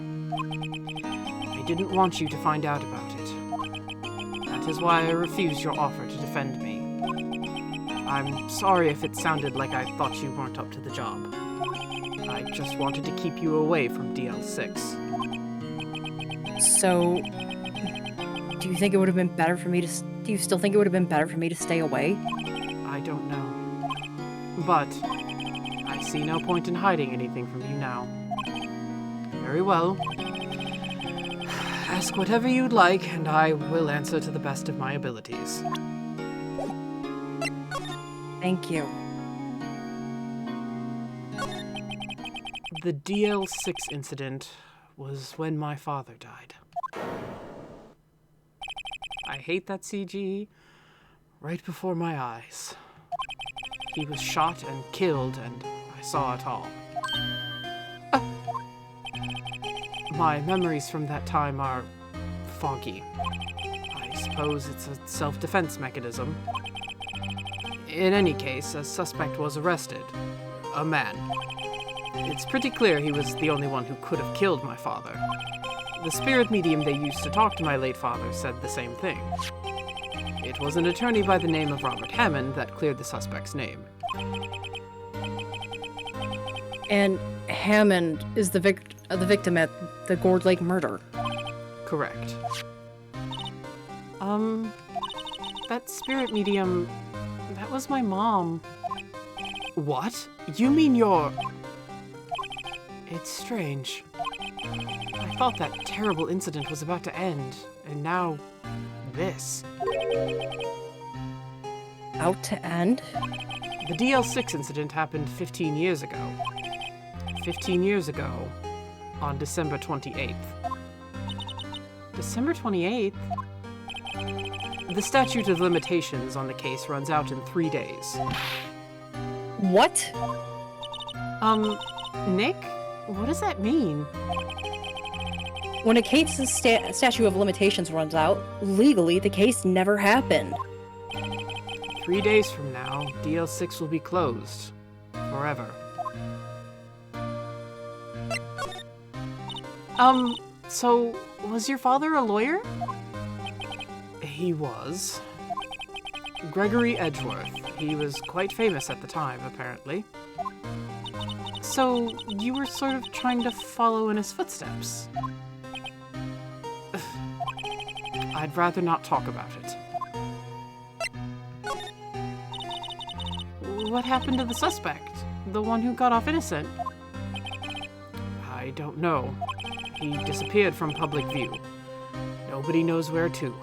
I didn't want you to find out about it. That is why I refused your offer to defend me. I'm sorry if it sounded like I thought you weren't up to the job. I just wanted to keep you away from DL6. So, do you think it would have been better for me to... Do you still think it would have been better for me to stay away? I don't know. But I see no point in hiding anything from you now. Very well. Ask whatever you'd like, and I will answer to the best of my abilities. Thank you. The DL6 incident was when my father died. I hate that CG. Right before my eyes. He was shot and killed, and I saw it all. My memories from that time are foggy. I suppose it's a self-defense mechanism. In any case, a suspect was arrested. A man. It's pretty clear he was the only one who could have killed my father. The spirit medium they used to talk to my late father said the same thing. It was an attorney by the name of Robert Hammond that cleared the suspect's name. And Hammond is the victim at the Gourd Lake murder. Correct. That spirit medium, that was my mom. What? You mean you're... It's strange. I thought that terrible incident was about to end, and now... this. Out to end? The DL6 incident happened 15 years ago. 15 years ago, on December 28th. December 28th? The statute of limitations on the case runs out in 3 days. What? Nick? What does that mean? When a case's statute of limitations runs out, legally the case never happened. 3 days from now, DL6 will be closed. Forever. So, was your father a lawyer? He was. Gregory Edgeworth. He was quite famous at the time, apparently. So, you were sort of trying to follow in his footsteps. I'd rather not talk about it. What happened to the suspect? The one who got off innocent? I don't know. He disappeared from public view. Nobody knows where to.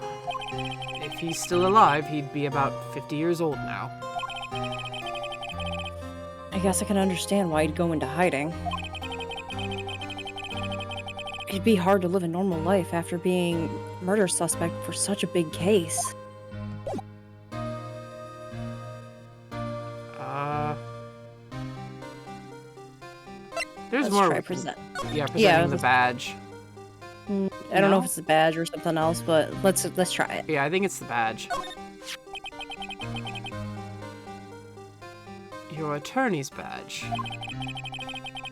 If he's still alive, he'd be about 50 years old now. I guess I can understand why he'd go into hiding. It'd be hard to live a normal life after being murder suspect for such a big case. There's Let's more. try present. Yeah, presenting the let's- badge. I don't know No? if it's a badge or something else, but let's try it. Yeah, I think it's the badge. Your attorney's badge.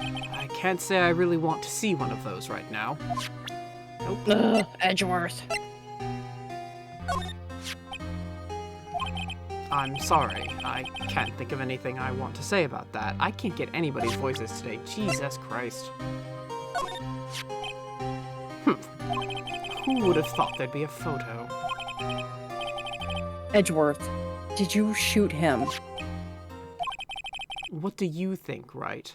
I can't say I really want to see one of those right now. Nope. Ugh, Edgeworth. I'm sorry. I can't think of anything I want to say about that. I can't get anybody's voices today. Jesus Christ. Who would have thought there'd be a photo? Edgeworth, did you shoot him? What do you think, Wright?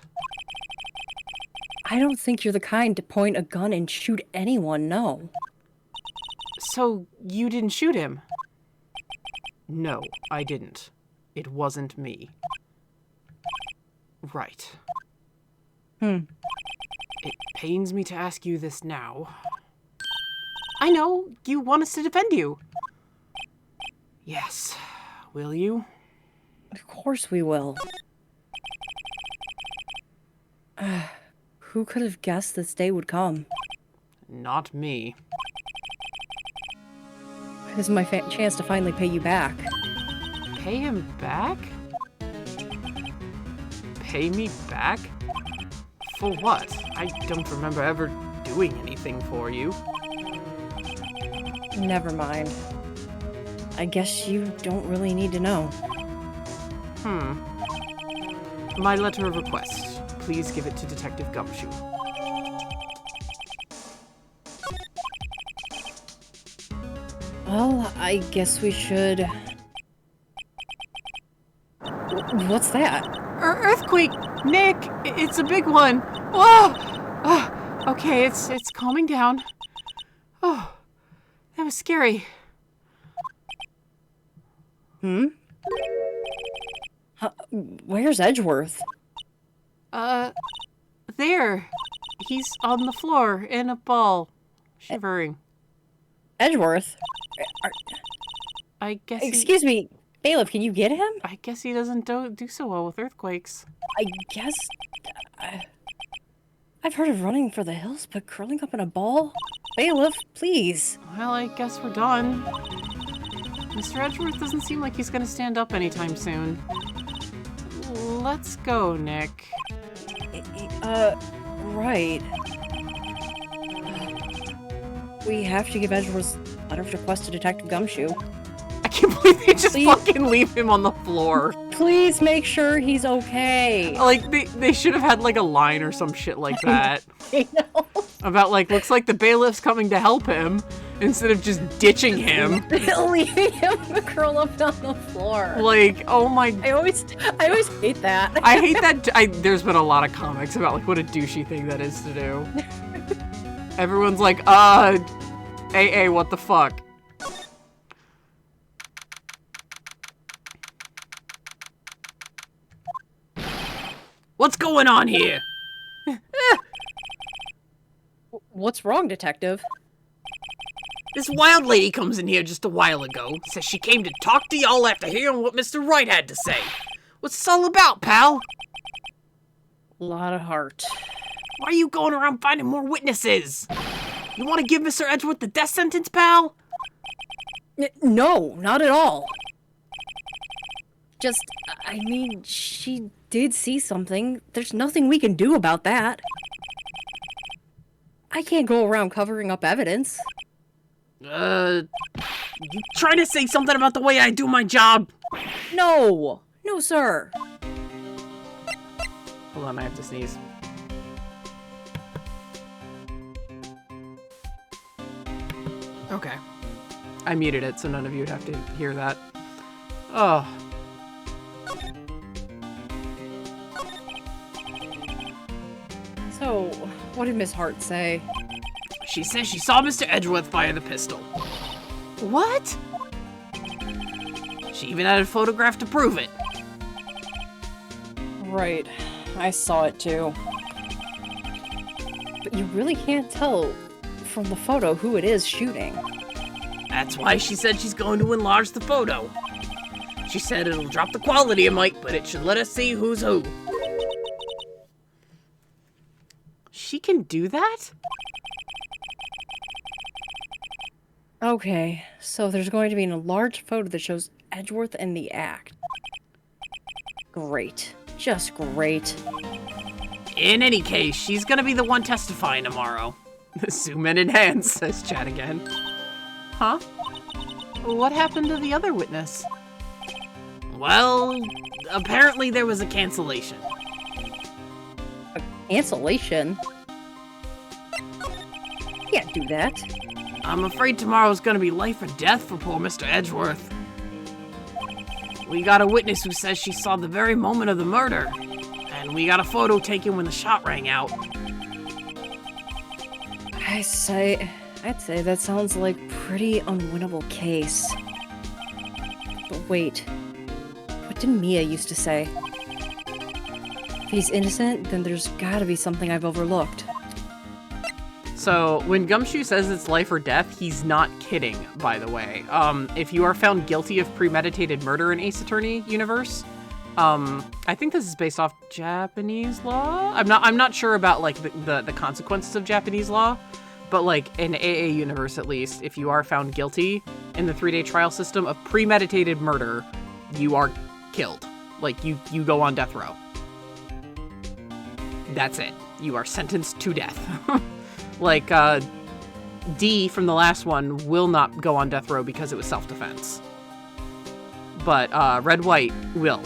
I don't think you're the kind to point a gun and shoot anyone, no. So, you didn't shoot him? No, I didn't. It wasn't me. Right. It pains me to ask you this now. I know, you want us to defend you. Yes. Will you? Of course we will. Who could have guessed this day would come? Not me. This is my chance to finally pay you back. Pay him back? Pay me back? For what? I don't remember ever doing anything for you. Never mind. I guess you don't really need to know. My letter of request. Please give it to Detective Gumshoe. Well, I guess we should... What's that? Earthquake! Nick! It's a big one! Whoa! Okay, it's calming down. Oh, that was scary. Where's Edgeworth? There. He's on the floor in a ball, shivering. Edgeworth? I guess. Excuse me, Bailiff, can you get him? I guess he doesn't do so well with earthquakes. I guess... I've heard of running for the hills, but curling up in a ball? Bailiff, please. Well, I guess we're done. Mr. Edgeworth doesn't seem like he's gonna stand up anytime soon. Let's go, Nick. Right. We have to give Edgeworth's letter of request to Detective Gumshoe. I can't believe they just Please. fucking leave him on the floor. Please make sure he's okay. Like, they should have had, like, a line or some shit like that. I know. About, like, looks like the bailiff's coming to help him, instead of just ditching him. Leaving him to curl up on the floor. Like, oh my... I always hate that. I hate that... there's been a lot of comics about, like, what a douchey thing that is to do. Everyone's like, AA, what the fuck? What's going on here? What's wrong, Detective? This wild lady comes in here just a while ago. Says she came to talk to y'all after hearing what Mr. Wright had to say. What's this all about, pal? A lot of heart. Why are you going around finding more witnesses? You want to give Mr. Edgeworth the death sentence, pal? No, not at all. Just, I mean, she did see something. There's nothing we can do about that. I can't go around covering up evidence. You trying to say something about the way I do my job? No! No, sir. Hold on, I have to sneeze. Okay. I muted it so none of you would have to hear that. Oh. So, what did Miss Hart say? She says she saw Mr. Edgeworth fire the pistol. What? She even had a photograph to prove it. Right. I saw it too. But you really can't tell from the photo who it is shooting. That's why she said she's going to enlarge the photo. She said it'll drop the quality a mite, but it should let us see who's who. She can do that? Okay, so there's going to be an enlarged photo that shows Edgeworth in the act. Great. Just great. In any case, she's gonna be the one testifying tomorrow. Zoom in and hands, says Chad again. Huh? What happened to the other witness? Well, apparently there was a cancellation. A cancellation? Can't do that. I'm afraid tomorrow's gonna be life or death for poor Mr. Edgeworth. We got a witness who says she saw the very moment of the murder, and we got a photo taken when the shot rang out. I'd say that sounds like pretty unwinnable case. But wait, what did Mia used to say? If he's innocent, then there's gotta be something I've overlooked. So, when Gumshoe says it's life or death, he's not kidding, by the way. If you are found guilty of premeditated murder in Ace Attorney universe, I think this is based off Japanese law? I'm not sure about, like, the consequences of Japanese law, but, like, in AA universe, at least, if you are found guilty in the 3-day trial system of premeditated murder, you are killed. Like, you go on death row. That's it. You are sentenced to death. Like, D from the last one will not go on death row because it was self-defense. But Red White will,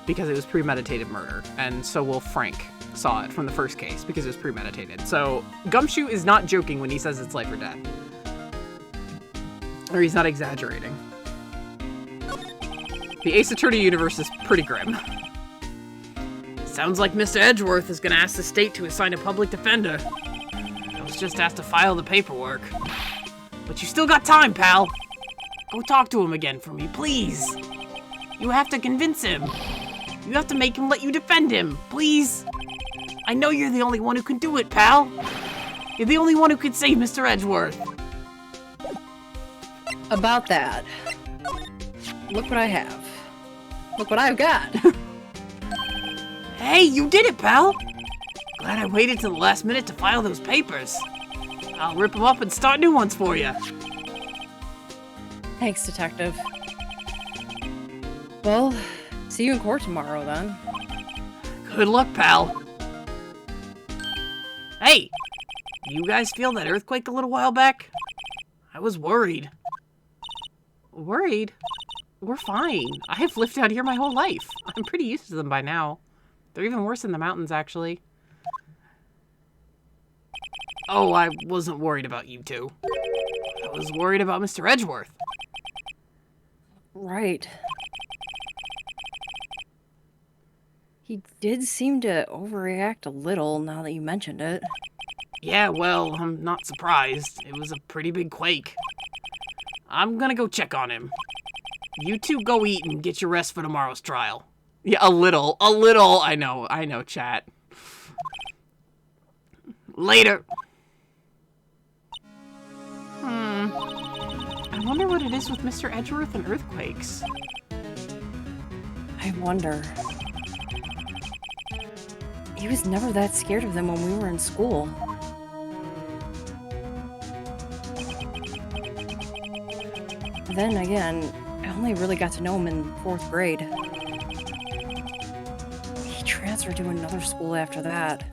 because it was premeditated murder. And so will Frank saw it from the first case because it was premeditated. So Gumshoe is not joking when he says it's life or death. Or he's not exaggerating. The Ace Attorney universe is pretty grim. Sounds like Mr. Edgeworth is gonna ask the state to assign a public defender. Just has to file the paperwork. But you still got time, pal. Go talk to him again for me, please. You have to convince him. You have to make him let you defend him, please. I know you're the only one who can do it, pal. You're the only one who can save Mr. Edgeworth. About that. Look what I have. Look what I've got. Hey, you did it, pal. Glad I waited till the last minute to file those papers. I'll rip them up and start new ones for you. Thanks, Detective. Well, see you in court tomorrow, then. Good luck, pal. Hey, you guys feel that earthquake a little while back? I was worried. Worried? We're fine. I've lived out here my whole life. I'm pretty used to them by now. They're even worse in the mountains, actually. Oh, I wasn't worried about you two. I was worried about Mr. Edgeworth. Right. He did seem to overreact a little now that you mentioned it. Yeah, well, I'm not surprised. It was a pretty big quake. I'm gonna go check on him. You two go eat and get your rest for tomorrow's trial. Yeah, a little. I know, chat. Later. I wonder what it is with Mr. Edgeworth and earthquakes. I wonder. He was never that scared of them when we were in school. Then again, I only really got to know him in 4th grade. He transferred to another school after that.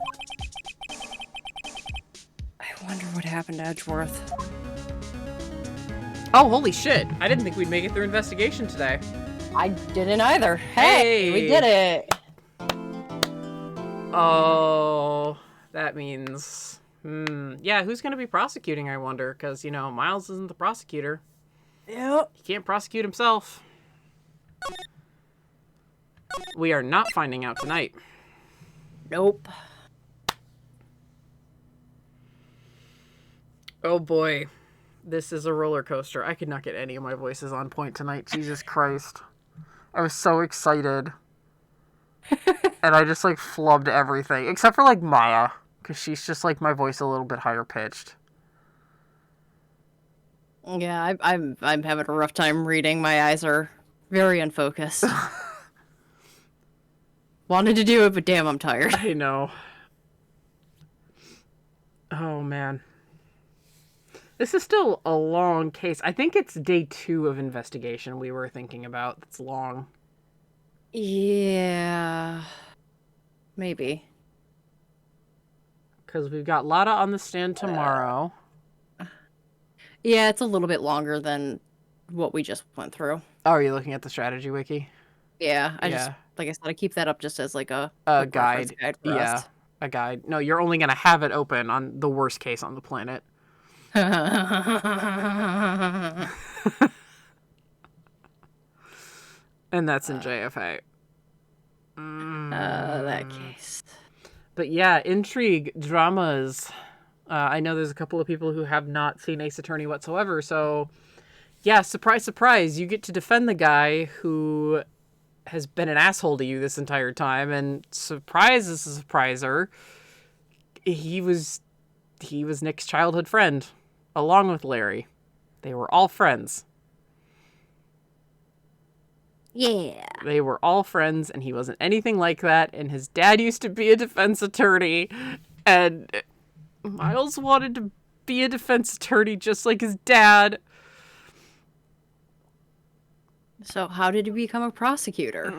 I wonder what happened to Edgeworth. Oh, holy shit. I didn't think we'd make it through investigation today. I didn't either. Hey, we did it. Oh, that means... Yeah, who's going to be prosecuting, I wonder? Because, Miles isn't the prosecutor. Yep. He can't prosecute himself. We are not finding out tonight. Nope. Oh boy. This is a roller coaster. I could not get any of my voices on point tonight. Jesus Christ. I was so excited. And I just, flubbed everything. Except for, Maya. Because she's just, my voice a little bit higher pitched. Yeah, I'm having a rough time reading. My eyes are very unfocused. Wanted to do it, but damn, I'm tired. I know. Oh, man. This is still a long case. I think it's day 2 of investigation we were thinking about. That's long. Yeah. Maybe. Because we've got Lotta on the stand tomorrow. Yeah, it's a little bit longer than what we just went through. Oh, are you looking at the strategy wiki? Yeah, I just, like I said, I keep that up just as a guide. For us. A guide. No, you're only going to have it open on the worst case on the planet. And that's in JFA. That case. But yeah, intrigue, dramas. I know there's a couple of people who have not seen Ace Attorney whatsoever, so yeah, surprise, surprise, you get to defend the guy who has been an asshole to you this entire time, and surprise is a surpriser. He was Nick's childhood friend, along with Larry. They were all friends. Yeah. They were all friends, and he wasn't anything like that, and his dad used to be a defense attorney, and Miles wanted to be a defense attorney just like his dad. So how did he become a prosecutor?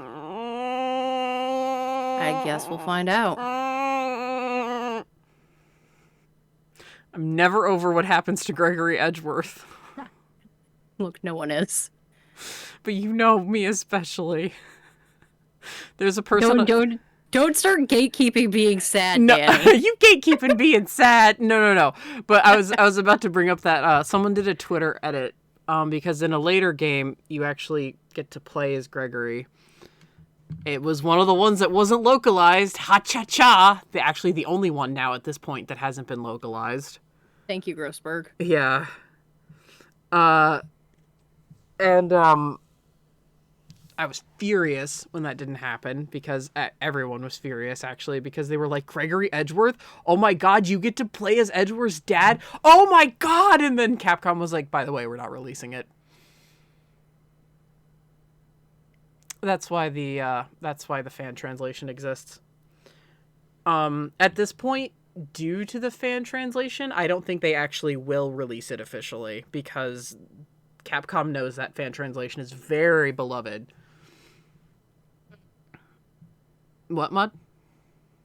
I guess we'll find out. I'm never over what happens to Gregory Edgeworth. Look, no one is. But you know me especially. There's a person... Don't start gatekeeping being sad, no, Danny. You gatekeeping being sad. No. But I was about to bring up that someone did a Twitter edit because in a later game you actually get to play as Gregory. It was one of the ones that wasn't localized. Ha-cha-cha. Actually the only one now at this point that hasn't been localized. Thank you, Grossberg. Yeah. I was furious when that didn't happen because everyone was furious, actually, because they were like, Gregory Edgeworth? Oh my god, you get to play as Edgeworth's dad? Oh my god! And then Capcom was like, by the way, we're not releasing it. That's why the fan translation exists. At this point, due to the fan translation, I don't think they actually will release it officially because Capcom knows that fan translation is very beloved. What, Mud?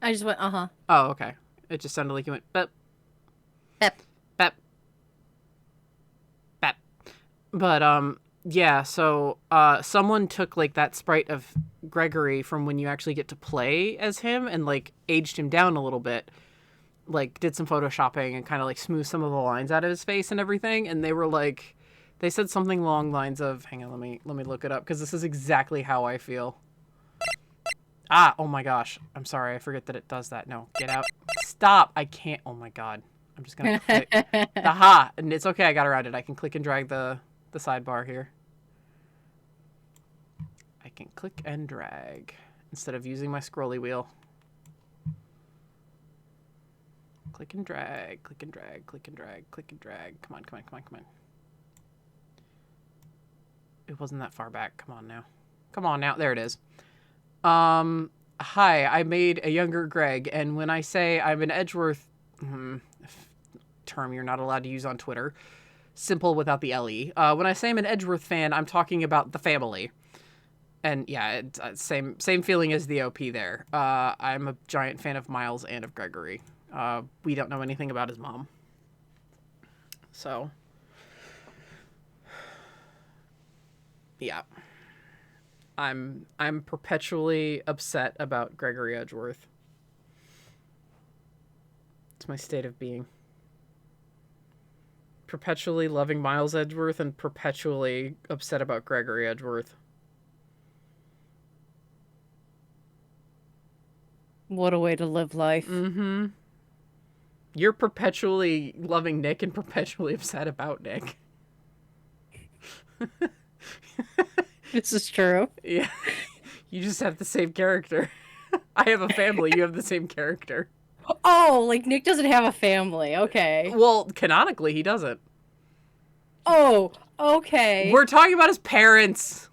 I just went, uh-huh. Oh, okay. It just sounded like you went, bep. Bep. Bep. Bep. But, yeah, so, someone took, that sprite of Gregory from when you actually get to play as him and, aged him down a little bit. Did some photoshopping and kind of, smoothed some of the lines out of his face and everything, and they were they said something along the lines of, hang on, let me look it up, because this is exactly how I feel. Ah, oh my gosh. I'm sorry, I forget that it does that. No, get out. Stop! I can't, oh my god. I'm just gonna click. Aha! And it's okay, I got around it. I can click and drag the sidebar here. I can click and drag instead of using my scrolly wheel. Click and drag, click and drag, click and drag, click and drag. Come on, come on, come on, come on. It wasn't that far back. Come on now. Come on now. There it is. Hi, I made a younger Greg, and when I say I'm an Edgeworth term you're not allowed to use on Twitter, simple without the LE. When I say I'm an Edgeworth fan, I'm talking about the family. And yeah, it's, same feeling as the OP there. I'm a giant fan of Miles and of Gregory. We don't know anything about his mom. So yeah. I'm perpetually upset about Gregory Edgeworth. my state of being. Perpetually loving Miles Edgeworth and perpetually upset about Gregory Edgeworth. What a way to live life. Mm-hmm. You're perpetually loving Nick and perpetually upset about Nick. This is true. Yeah. You just have the same character. I have a family, you have the same character. Oh, like Nick doesn't have a family. Okay. Well, canonically, he doesn't. Oh, okay. We're talking about his parents.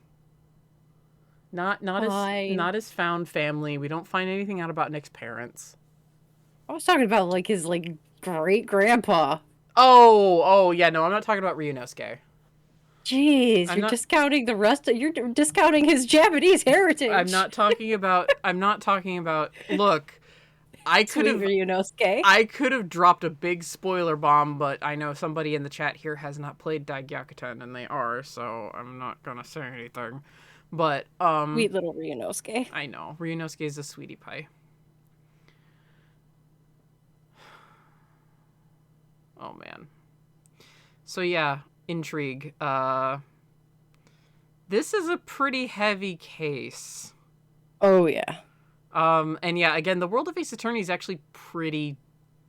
Not Fine. his found family. We don't find anything out about Nick's parents. I was talking about like his like great grandpa. Oh, yeah, no, I'm not talking about Ryunosuke. Jeez, I'm you're not- discounting the rest of you're discounting his Japanese heritage. I'm not talking about look, I could Sweet have Ryunosuke. I could have dropped a big spoiler bomb, but I know somebody in the chat here has not played Daigyakuten, and they are, so I'm not gonna say anything. But Sweet little Ryunosuke. I know Ryunosuke is a sweetie pie. Oh man. So yeah, intrigue. This is a pretty heavy case. Oh yeah. And yeah, again, the world of Ace Attorney is actually pretty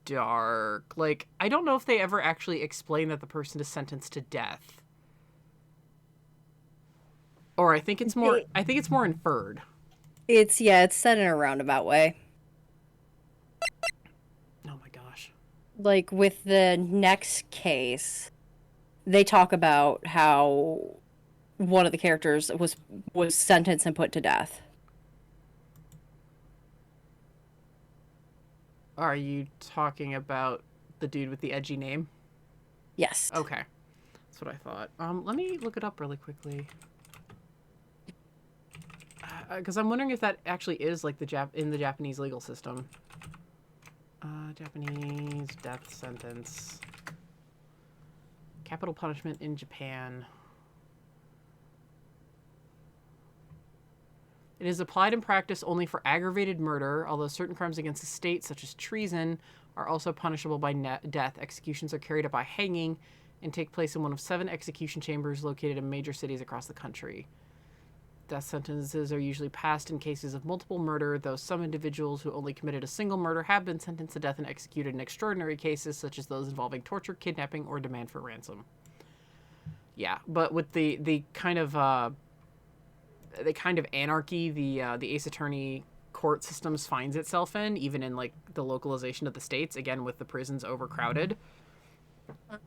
dark. Like, I don't know if they ever actually explain that the person is sentenced to death. Or I think it's more inferred. It's said in a roundabout way. Oh my gosh. Like with the next case, they talk about how one of the characters was sentenced and put to death. Are you talking about the dude with the edgy name? Yes. Okay. That's what I thought. Let me look it up really quickly. Because I'm wondering if that actually is like in the Japanese legal system. Japanese death sentence. Capital punishment in Japan. It is applied in practice only for aggravated murder, although certain crimes against the state, such as treason, are also punishable by death. Executions are carried out by hanging and take place in one of 7 execution chambers located in major cities across the country. Death sentences are usually passed in cases of multiple murder, though some individuals who only committed a single murder have been sentenced to death and executed in extraordinary cases, such as those involving torture, kidnapping, or demand for ransom. Yeah, but with the kind of anarchy the Ace Attorney court systems finds itself in, even in like the localization of the states, again with the prisons overcrowded,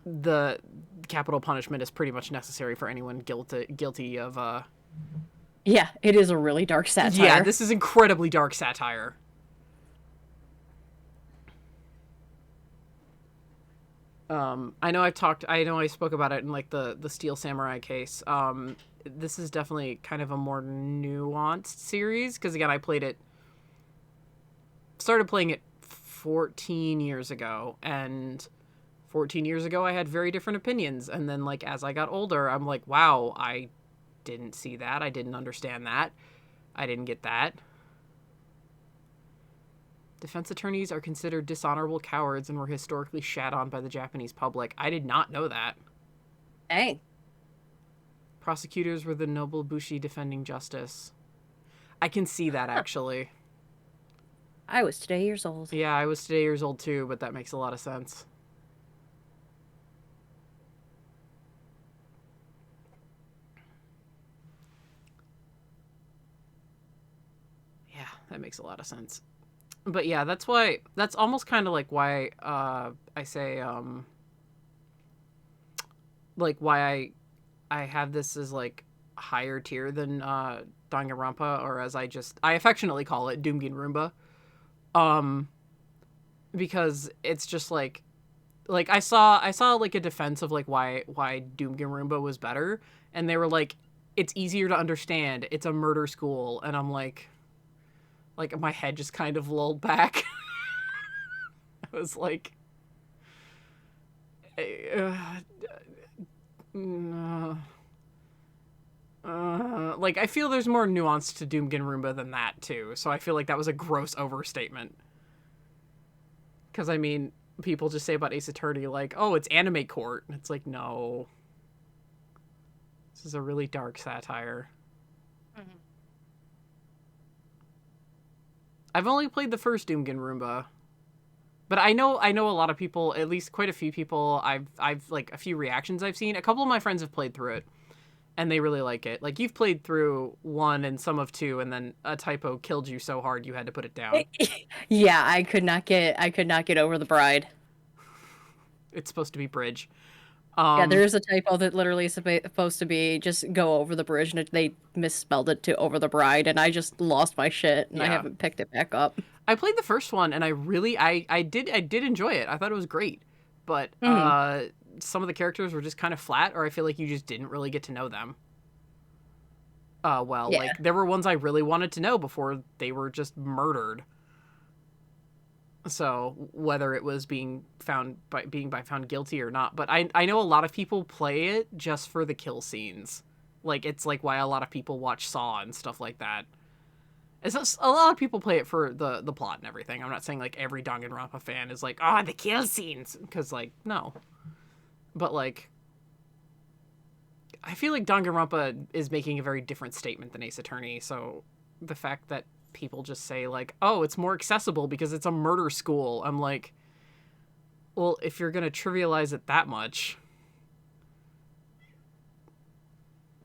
the capital punishment is pretty much necessary for anyone guilty of Yeah, it is a really dark satire. Yeah, this is incredibly dark satire. I know I spoke about it in like the Steel Samurai case. This is definitely kind of a more nuanced series, because again, I started playing it 14 years ago, and 14 years ago I had very different opinions, and then like as I got older, I'm like, wow, I didn't see that, I didn't understand that, I didn't get that. Defense attorneys are considered dishonorable cowards and were historically shat on by the Japanese public. I did not know that. Dang. Prosecutors were the noble bushi defending justice. I can see that, actually. I was today years old. Yeah, I was today years old too, but that makes a lot of sense. Yeah, that makes a lot of sense. But yeah, that's almost kind of like why I say like why I have this as like higher tier than Danganronpa, or as I affectionately call it, Doomgin Roomba. Because it's just like I saw like a defense of like why Doomgin Roomba was better, and they were like, it's easier to understand, it's a murder school, and I'm like my head just kind of lulled back. I was like, like I feel there's more nuance to Doomgin Roomba than that too, so I feel like that was a gross overstatement. Because I mean, people just say about Ace Attorney, like, oh, it's anime court. And it's like, no. This is a really dark satire. Mm-hmm. I've only played the first Doomgun Roomba. But I know a lot of people, at least quite a few people, I've like a few reactions I've seen. A couple of my friends have played through it and they really like it. Like you've played through 1 and some of 2 and then a typo killed you so hard you had to put it down. Yeah, I could not get over the bride. It's supposed to be bridge. Yeah, there is a typo that literally is supposed to be just go over the bridge, and they misspelled it to over the bride, and I just lost my shit, and I Yeah. haven't picked it back up. I played the first one and I did enjoy it. I thought it was great. But some of the characters were just kind of flat, or I feel like you just didn't really get to know them. Yeah. Like there were ones I really wanted to know before they were just murdered. So whether it was being found guilty or not, but I know a lot of people play it just for the kill scenes. Like it's like why a lot of people watch Saw and stuff like that. It's just, a lot of people play it for the plot and everything. I'm not saying like every Danganronpa fan is like, oh, the kill scenes, because like no, but like I feel like Danganronpa is making a very different statement than Ace Attorney. So the fact that people just say like, oh, it's more accessible because it's a murder school, I'm like, well, if you're gonna trivialize it that much.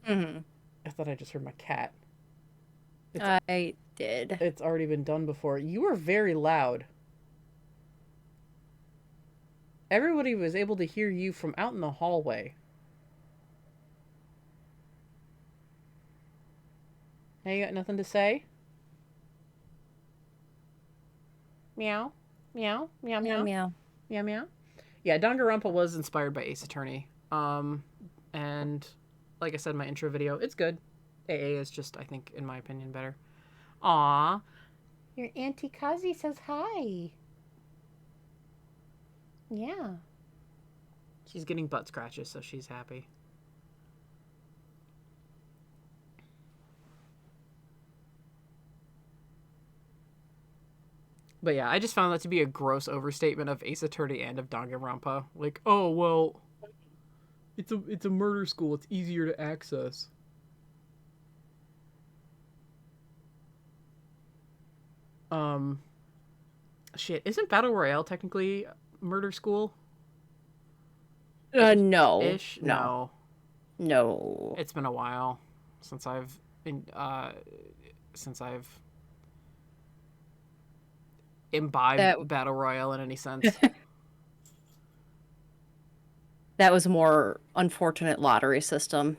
Mm-hmm. I thought I just heard my cat. I did. It's already been done before. You were very loud. Everybody was able to hear you from out in the hallway. Now you got nothing to say? Meow. Meow. Meow. Meow. Meow. Meow. Meow. Yeah, Danganronpa was inspired by Ace Attorney. And like I said in my intro video, it's good. AA is just, I think, in my opinion, better. Aw. Your Auntie Kazi says hi. Yeah. She's getting butt scratches, so she's happy. But yeah, I just found that to be a gross overstatement of Ace Attorney and of Danganronpa. Like, oh, well, it's a murder school. It's easier to access. Shit, isn't Battle Royale technically murder school? No. Ish? No. No. It's been a while since I've imbibed Battle Royale in any sense. That was a more unfortunate lottery system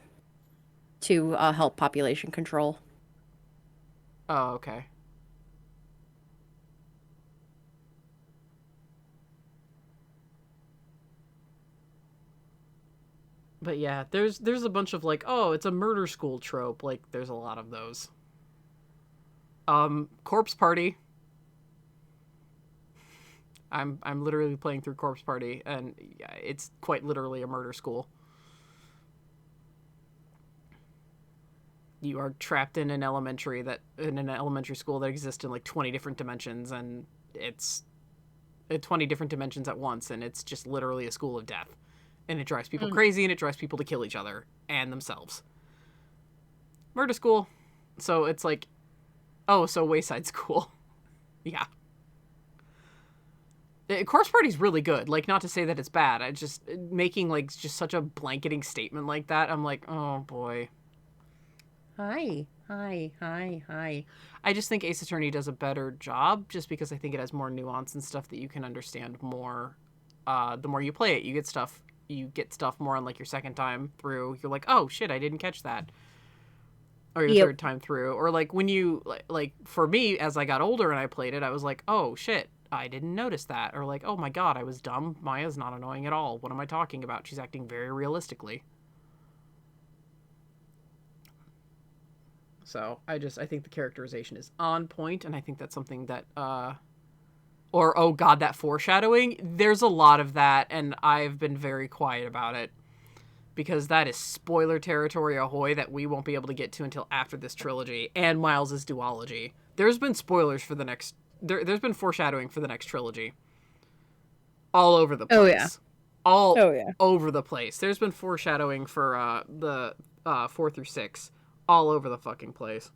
to help population control. Oh, okay. But yeah, there's a bunch of like, oh, it's a murder school trope. Like, there's a lot of those. Corpse Party. I'm literally playing through Corpse Party, and yeah, it's quite literally a murder school. You are trapped in an elementary school that exists in like 20 different dimensions, and it's 20 different dimensions at once, and it's just literally a school of death. And it drives people crazy, and it drives people to kill each other and themselves. Murder school. So it's like, oh, so Wayside School. Yeah. Corpse Party's really good. Like, not to say that it's bad. I just, making like just such a blanketing statement like that, I'm like, oh boy. Hi. I just think Ace Attorney does a better job, just because I think it has more nuance and stuff that you can understand more. The more you play it, you get stuff more on like your second time through. You're like, oh shit, I didn't catch that. Or your third time through. Or like when you, like for me, as I got older and I played it, I was like, oh shit, I didn't notice that. Or like, oh my god, I was dumb. Maya's not annoying at all. What am I talking about? She's acting very realistically. So I think the characterization is on point, and I think that's something that or oh god, that foreshadowing, there's a lot of that, and I've been very quiet about it because that is spoiler territory ahoy that we won't be able to get to until after this trilogy and Miles's duology. There's been spoilers for the next there's been foreshadowing for the next trilogy. all over the Oh, yeah. place. All Oh, yeah. over the place. There's been foreshadowing for the 4 through 6 all over the fucking place.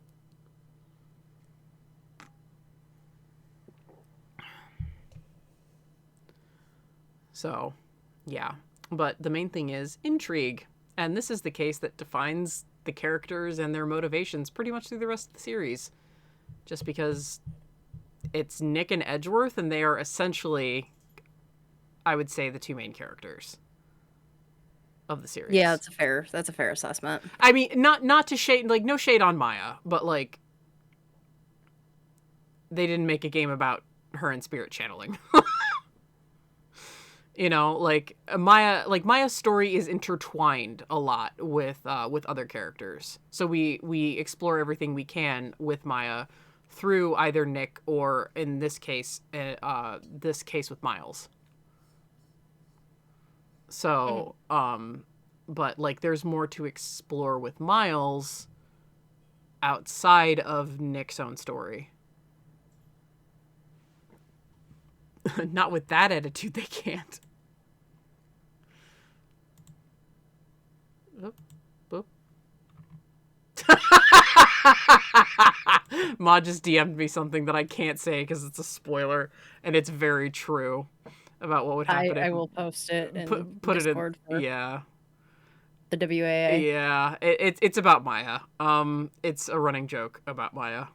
So, yeah. But the main thing is intrigue. And this is the case that defines the characters and their motivations pretty much through the rest of the series. Just because it's Nick and Edgeworth, and they are essentially, I would say, the two main characters of the series. Yeah, that's a fair assessment. I mean, not to shade, like, no shade on Maya, but, like, they didn't make a game about her and spirit channeling. You know, like Maya's story is intertwined a lot with other characters. So we explore everything we can with Maya through either Nick or, in this case with Miles. So, but like there's more to explore with Miles outside of Nick's own story. Not with that attitude, they can't. Oop, boop. Ma just DM'd me something that I can't say because it's a spoiler, and it's very true about what would happen. I will post it and put Discord it in. for Yeah. the WAA. Yeah, it's about Maya. It's a running joke about Maya.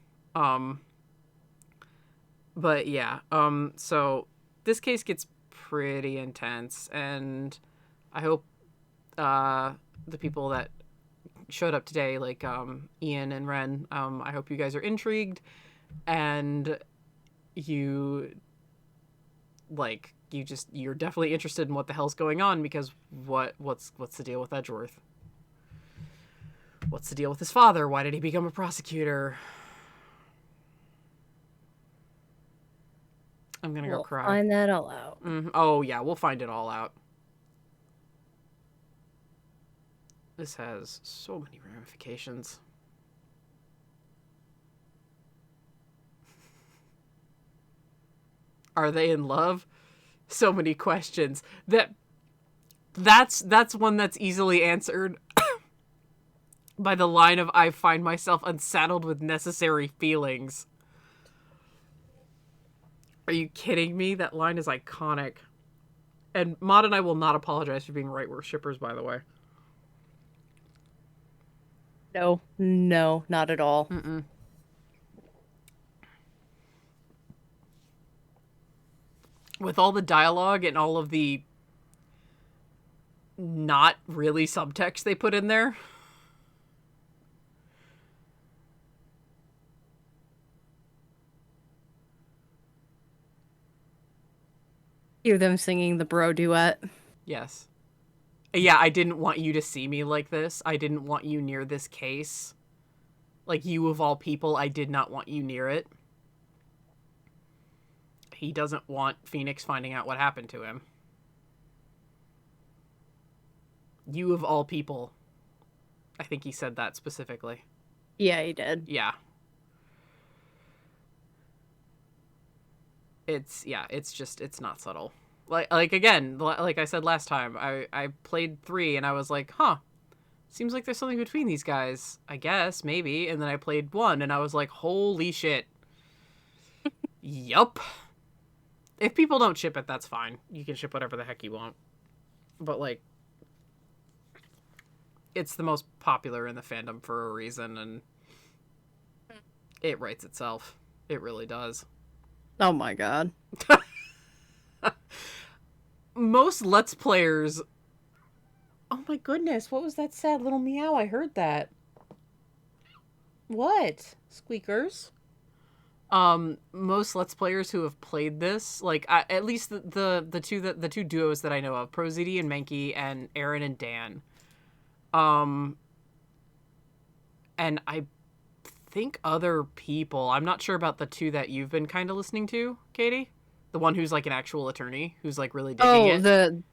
But yeah, so this case gets pretty intense, and I hope the people that showed up today, like Ian and Ren, I hope you guys are intrigued, and you're definitely interested in what the hell's going on, because what's the deal with Edgeworth? What's the deal with his father? Why did he become a prosecutor? I'm gonna go cry. Find that all out. Oh yeah, we'll find it all out. This has so many ramifications. Are they in love? So many questions. That's one that's easily answered by the line of "I find myself unsaddled with necessary feelings." Are you kidding me? That line is iconic. And Maud and I will not apologize for being right. We're shippers, by the way. No, not at all. Mm-mm. With all the dialogue and all of the not really subtext they put in there. Hear them singing the bro duet. Yes. Yeah, I didn't want you to see me like this. I didn't want you near this case. Like, you of all people, I did not want you near it. He doesn't want Phoenix finding out what happened to him. You of all people. I think he said that specifically. Yeah, he did. Yeah. It's not subtle. Like again, like I said last time, I played 3 and I was like, huh, seems like there's something between these guys, I guess, maybe. And then I played 1 and I was like, holy shit. Yup. If people don't ship it, that's fine. You can ship whatever the heck you want. But, like, it's the most popular in the fandom for a reason, and it writes itself. It really does. Oh my god. Most Let's Players... Oh my goodness, what was that sad little meow? I heard that. What? Squeakers? Most Let's Players who have played this, like, at least the two duos that I know of, ProZD and Mankey, and Aaron and Dan. And I think other people. I'm not sure about the 2 that you've been kind of listening to, Katie. The one who's like an actual attorney who's like really digging it.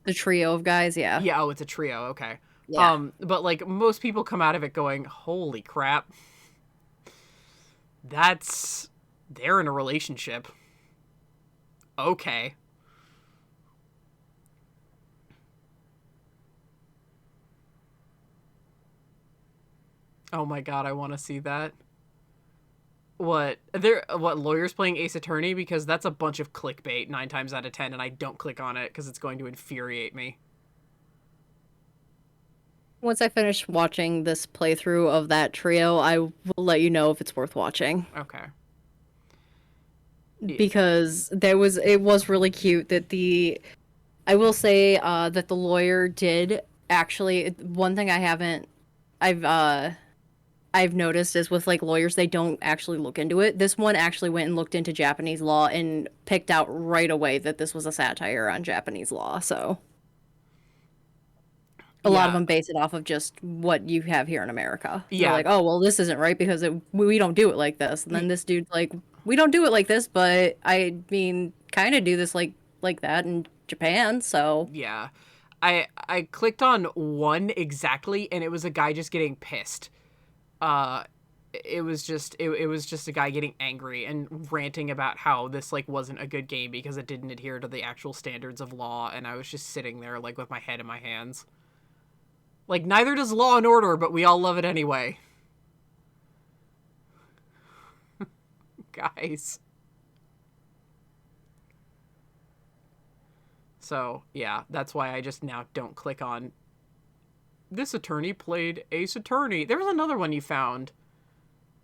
The trio of guys, yeah. Yeah, oh, it's a trio, okay. Yeah. But like most people come out of it going, holy crap. They're in a relationship. Okay. Oh my god, I want to see that. What lawyers playing Ace Attorney? Because that's a bunch of clickbait 9 times out of 10, and I don't click on it because it's going to infuriate me. Once I finish watching this playthrough of that trio, I will let you know if it's worth watching. Okay. Because it was really cute that I will say that the lawyer did actually, one thing I've I've noticed is with like lawyers, they don't actually look into it. This one actually went and looked into Japanese law and picked out right away that this was a satire on Japanese law. So a lot of Yeah. them base it off of just what you have here in America. They're Yeah. like, oh, well, this isn't right because we don't do it like this. And then this dude's like, we don't do it like this, but I mean, kind of do this like that in Japan. So Yeah. I clicked on one exactly, and it was a guy just getting pissed. Uh it was just a guy getting angry and ranting about how this like wasn't a good game because it didn't adhere to the actual standards of law, and I was just sitting there like with my head in my hands. Like, neither does Law and Order, but we all love it anyway. Guys. So, yeah, that's why I just now don't click on this attorney played Ace Attorney. There was another one you found.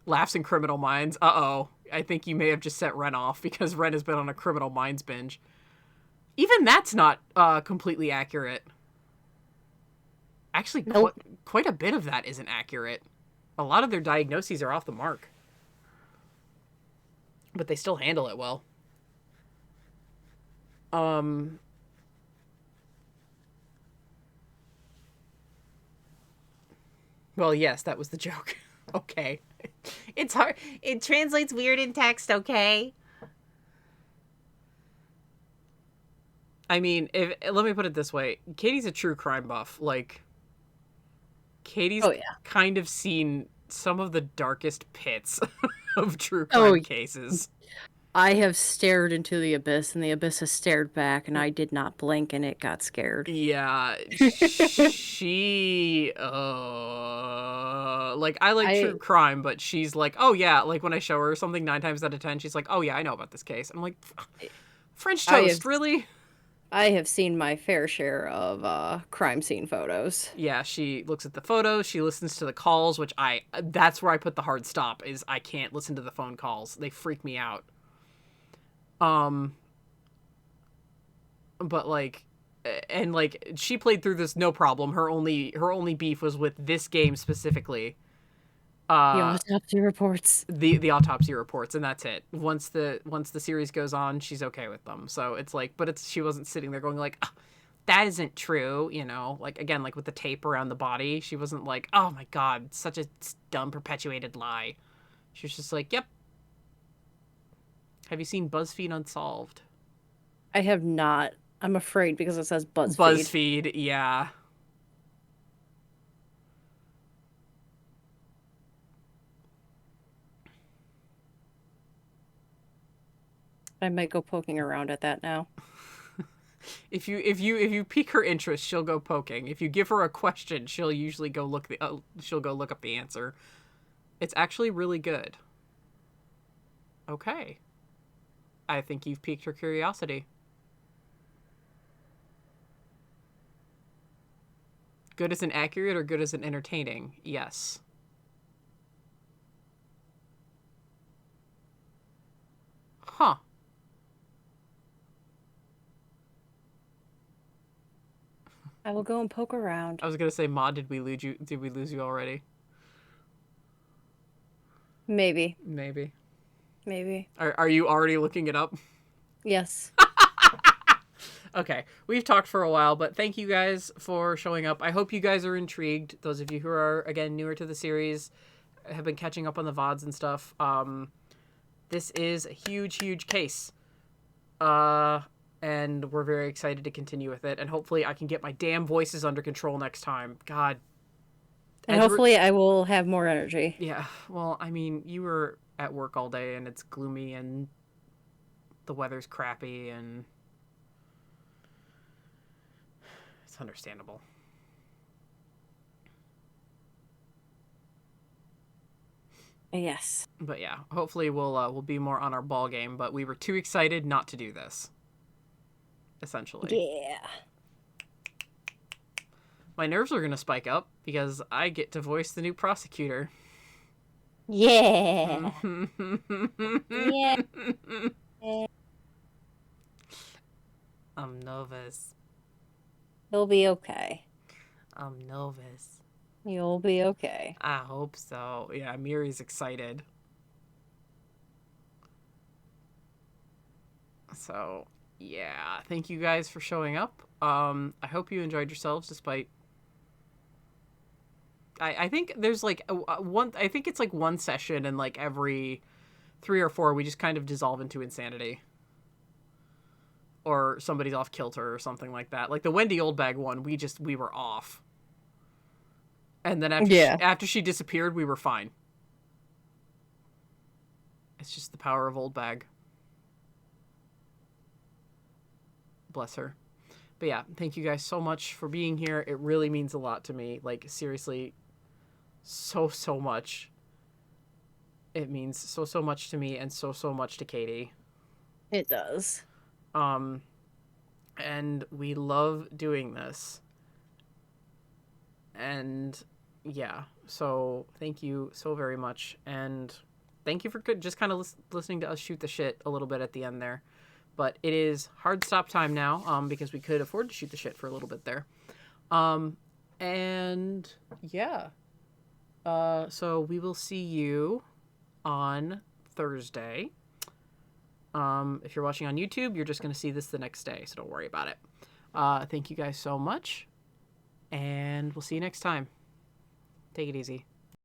Laughs in Criminal Minds. Uh-oh. I think you may have just set Ren off because Ren has been on a Criminal Minds binge. Even that's not completely accurate. Actually, nope. quite a bit of that isn't accurate. A lot of their diagnoses are off the mark. But they still handle it well. Well, yes, that was the joke. Okay. It's hard. It translates weird in text, okay? I mean, let me put it this way. Katie's a true crime buff. Like, Katie's kind of seen some of the darkest pits of true crime cases. I have stared into the abyss, and the abyss has stared back, and I did not blink, and it got scared. Yeah, she, like, I like true crime, but she's like, oh yeah, like, when I show her something 9 times out of 10, she's like, oh yeah, I know about this case. I'm like, French toast, really? I have seen my fair share of crime scene photos. Yeah, she looks at the photos, she listens to the calls, which that's where I put the hard stop, is I can't listen to the phone calls. They freak me out. But like, and like, she played through this no problem. Her only beef was with this game specifically. The autopsy reports. The autopsy reports, and that's it. Once the series goes on, she's okay with them. So it's like, but she wasn't sitting there going like, oh, that isn't true, you know? Like, again, like with the tape around the body, she wasn't like, oh my god, such a dumb perpetuated lie. She was just like, yep. Have you seen BuzzFeed Unsolved? I have not. I'm afraid because it says BuzzFeed. BuzzFeed, yeah. I might go poking around at that now. If you pique her interest, she'll go poking. If you give her a question, she'll usually go look up the answer. It's actually really good. Okay. I think you've piqued her curiosity. Good as an accurate or good as an entertaining? Yes. Huh. I will go and poke around. I was gonna say, Maud, did we lose you already? Maybe. Are you already looking it up? Yes. Okay, we've talked for a while, but thank you guys for showing up. I hope you guys are intrigued. Those of you who are, again, newer to the series, have been catching up on the VODs and stuff. This is a huge case. And we're very excited to continue with it. And hopefully I can get my damn voices under control next time. God. And hopefully I will have more energy. Yeah, well, I mean, you were at work all day, and it's gloomy and the weather's crappy and it's understandable. Yes. But yeah, hopefully we'll be more on our ball game. But we were too excited not to do this. Essentially, Yeah. my nerves are gonna spike up because I get to voice the new prosecutor. Yeah. Yeah. I'm nervous. You'll be okay. I'm nervous. You'll be okay. I hope so. Yeah, Miri's excited. So, yeah, thank you guys for showing up. I hope you enjoyed yourselves despite. I think there's like one. I think it's like one session, and like every 3 or 4, we just kind of dissolve into insanity, or somebody's off kilter or something like that. Like the Wendy Oldbag one, we were off, and then after she disappeared, we were fine. It's just the power of Oldbag. Bless her. But yeah, thank you guys so much for being here. It really means a lot to me. Like, seriously, so much. It means so much to me and so much to Katie. It does. And we love doing this. And yeah, so thank you so very much. And thank you for just kind of listening to us shoot the shit a little bit at the end there. But it is hard stop time now, because we could afford to shoot the shit for a little bit there. And yeah. So we will see you on Thursday. If you're watching on YouTube, you're just going to see this the next day, so don't worry about it. Thank you guys so much, and we'll see you next time. Take it easy.